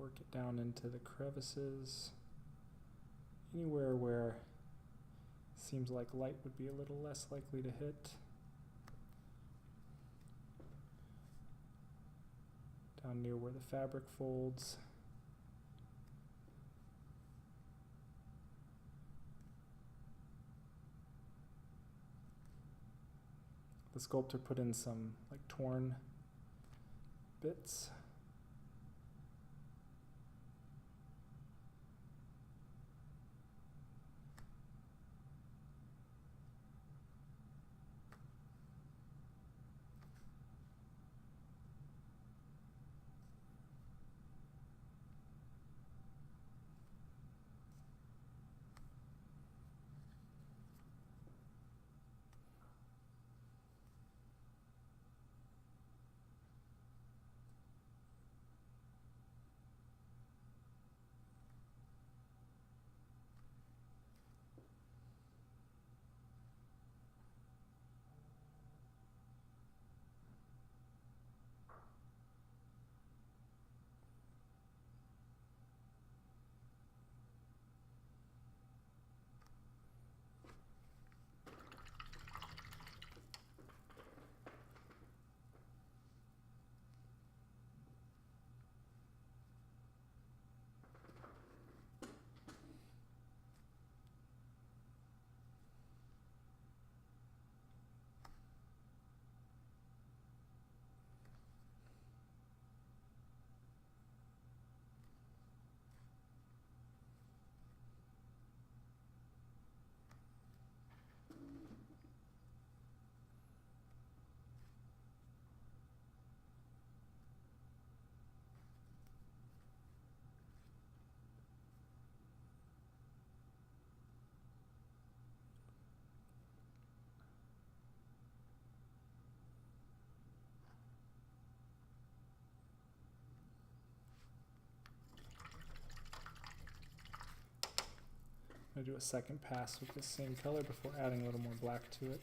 work it down into the crevices. Anywhere where it seems like light would be a little less likely to hit. Down near where the fabric folds. The sculptor put in some like torn bits. I'm going to do a second pass with the same color before adding a little more black to it.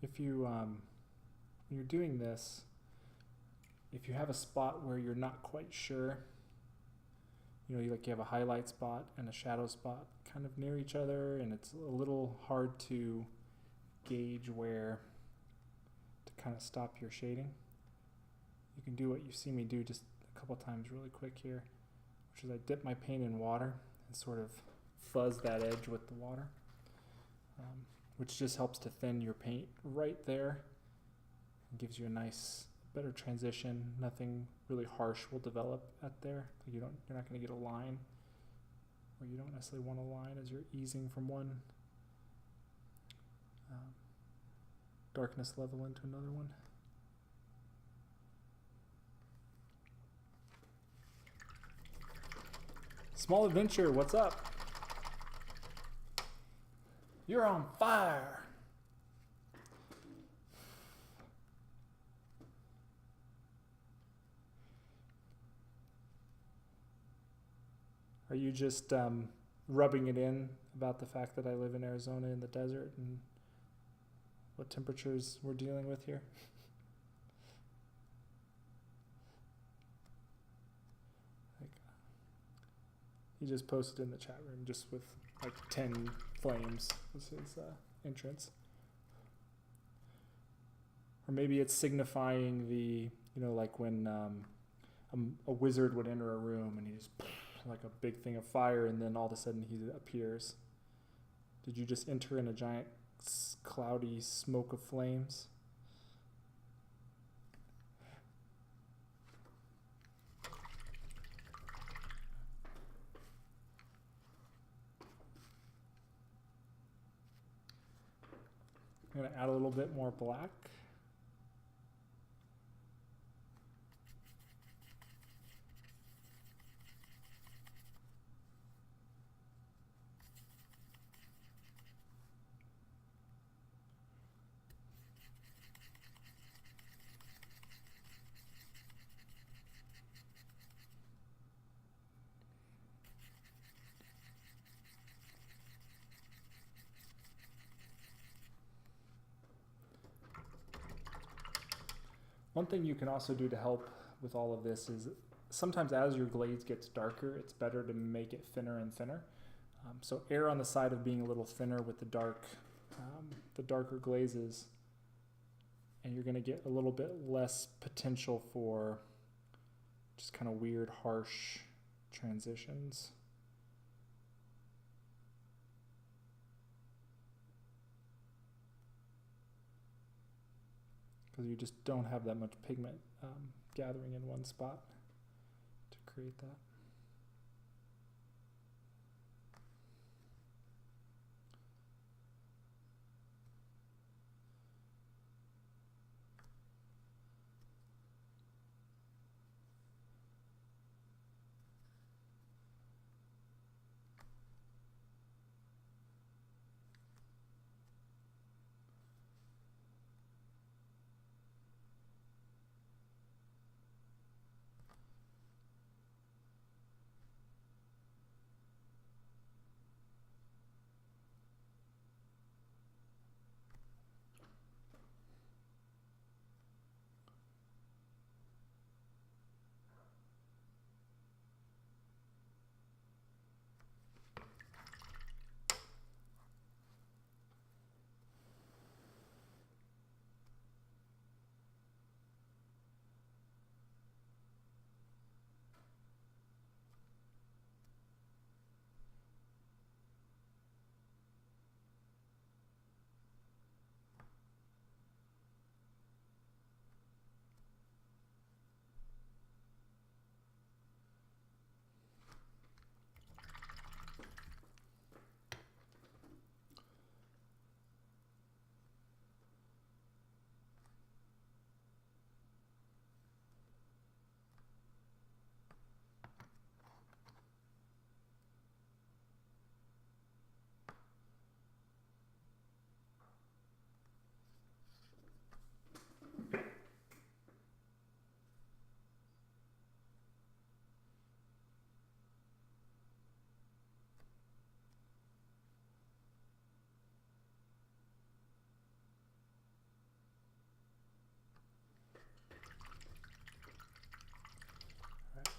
If you, when you're doing this, if you have a spot where you're not quite sure, you have a highlight spot and a shadow spot kind of near each other, and it's a little hard to gauge where to kind of stop your shading, you can do what you see me do just a couple times really quick here, which is I dip my paint in water and sort of fuzz that edge with the water. Which just helps to thin your paint right there and gives you a nice, better transition. Nothing really harsh will develop at there. You're not going to get a line, or you don't necessarily want a line as you're easing from one darkness level into another one. Small Adventure, what's up? You're on fire. Are you just rubbing it in about the fact that I live in Arizona in the desert and what temperatures we're dealing with here? He just posted in the chat room just with like 10 flames was his entrance. Or maybe it's signifying the, like when a wizard would enter a room and he just like a big thing of fire, and then all of a sudden he appears. Did you just enter in a giant cloudy smoke of flames? I'm going to add a little bit more black. One thing you can also do to help with all of this is sometimes as your glaze gets darker, it's better to make it thinner and thinner. So err on the side of being a little thinner with the darker glazes, and you're going to get a little bit less potential for just kind of weird, harsh transitions. Because you just don't have that much pigment gathering in one spot to create that.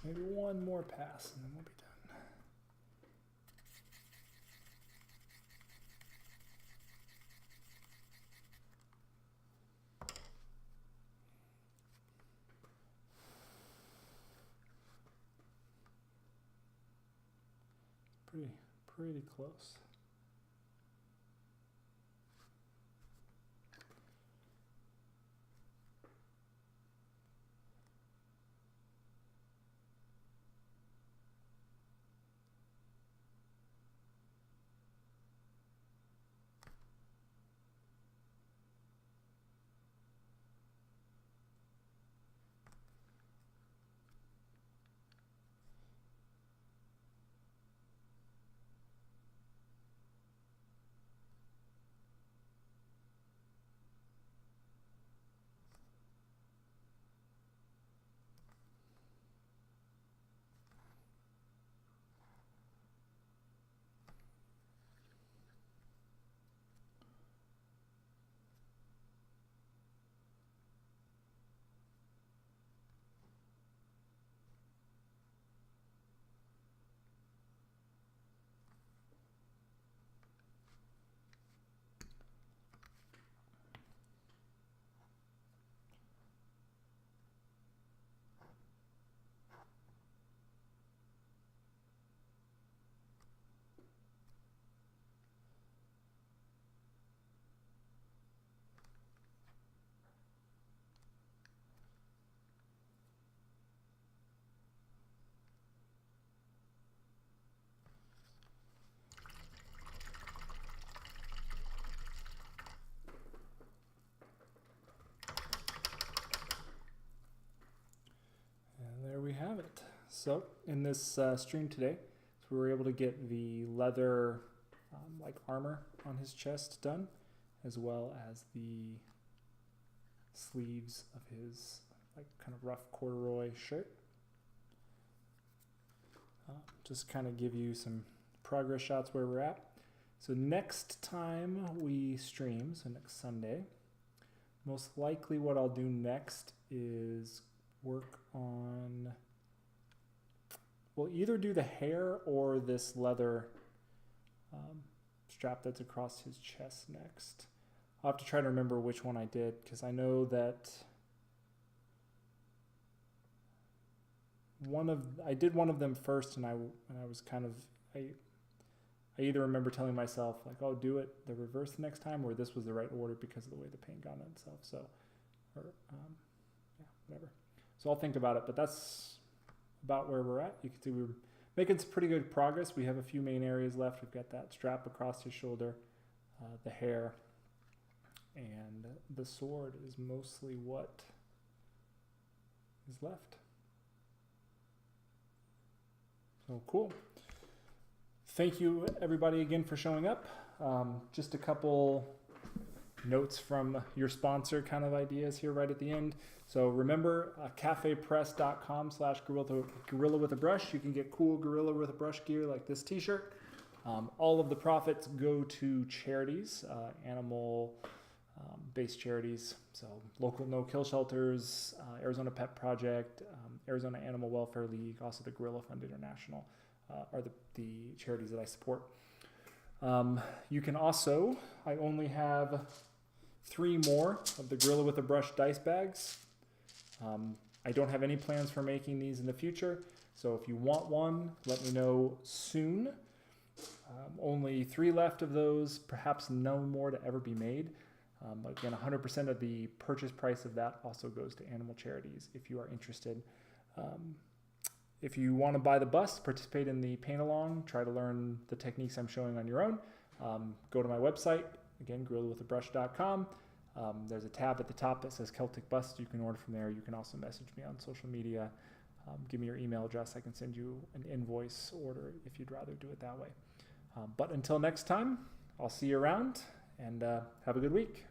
Maybe one more pass and then we'll be done. Pretty close. So in this stream today, we were able to get the leather like armor on his chest done, as well as the sleeves of his like kind of rough corduroy shirt. Just kind of give you some progress shots where we're at. So next time we stream, so next Sunday, most likely what I'll do next is work on, we'll either do the hair or this leather strap that's across his chest next. I'll have to try to remember which one I did, because I know that I did one of them first, and I was kind of, I either remember telling myself like, oh, do it the reverse the next time, or this was the right order because of the way the paint got on itself. So, or yeah, whatever. So I'll think about it, but that's about where we're at. You can see we're making some pretty good progress. We have a few main areas left. We've got that strap across his shoulder, the hair, and the sword is mostly what is left. So cool. Thank you everybody again for showing up. Just a couple notes from your sponsor kind of ideas here right at the end. So remember cafepress.com/gorilla with a brush. You can get cool gorilla with a brush gear like this t-shirt. All of the profits go to charities, animal based charities. So local no-kill shelters, Arizona Pet Project, Arizona Animal Welfare League, also the Gorilla Fund International are the charities that I support. You can also, I only have 3 more of the Gorilla with a Brush dice bags. I don't have any plans for making these in the future, so if you want one, let me know soon. Only 3 left of those, perhaps no more to ever be made. But again, 100% of the purchase price of that also goes to animal charities if you are interested. If you want to buy the bust, participate in the paint-along, try to learn the techniques I'm showing on your own, go to my website, again, gorillawithabrush.com. There's a tab at the top that says Celtic Busts. You can order from there. You can also message me on social media. Give me your email address. I can send you an invoice order if you'd rather do it that way. But until next time, I'll see you around, and have a good week.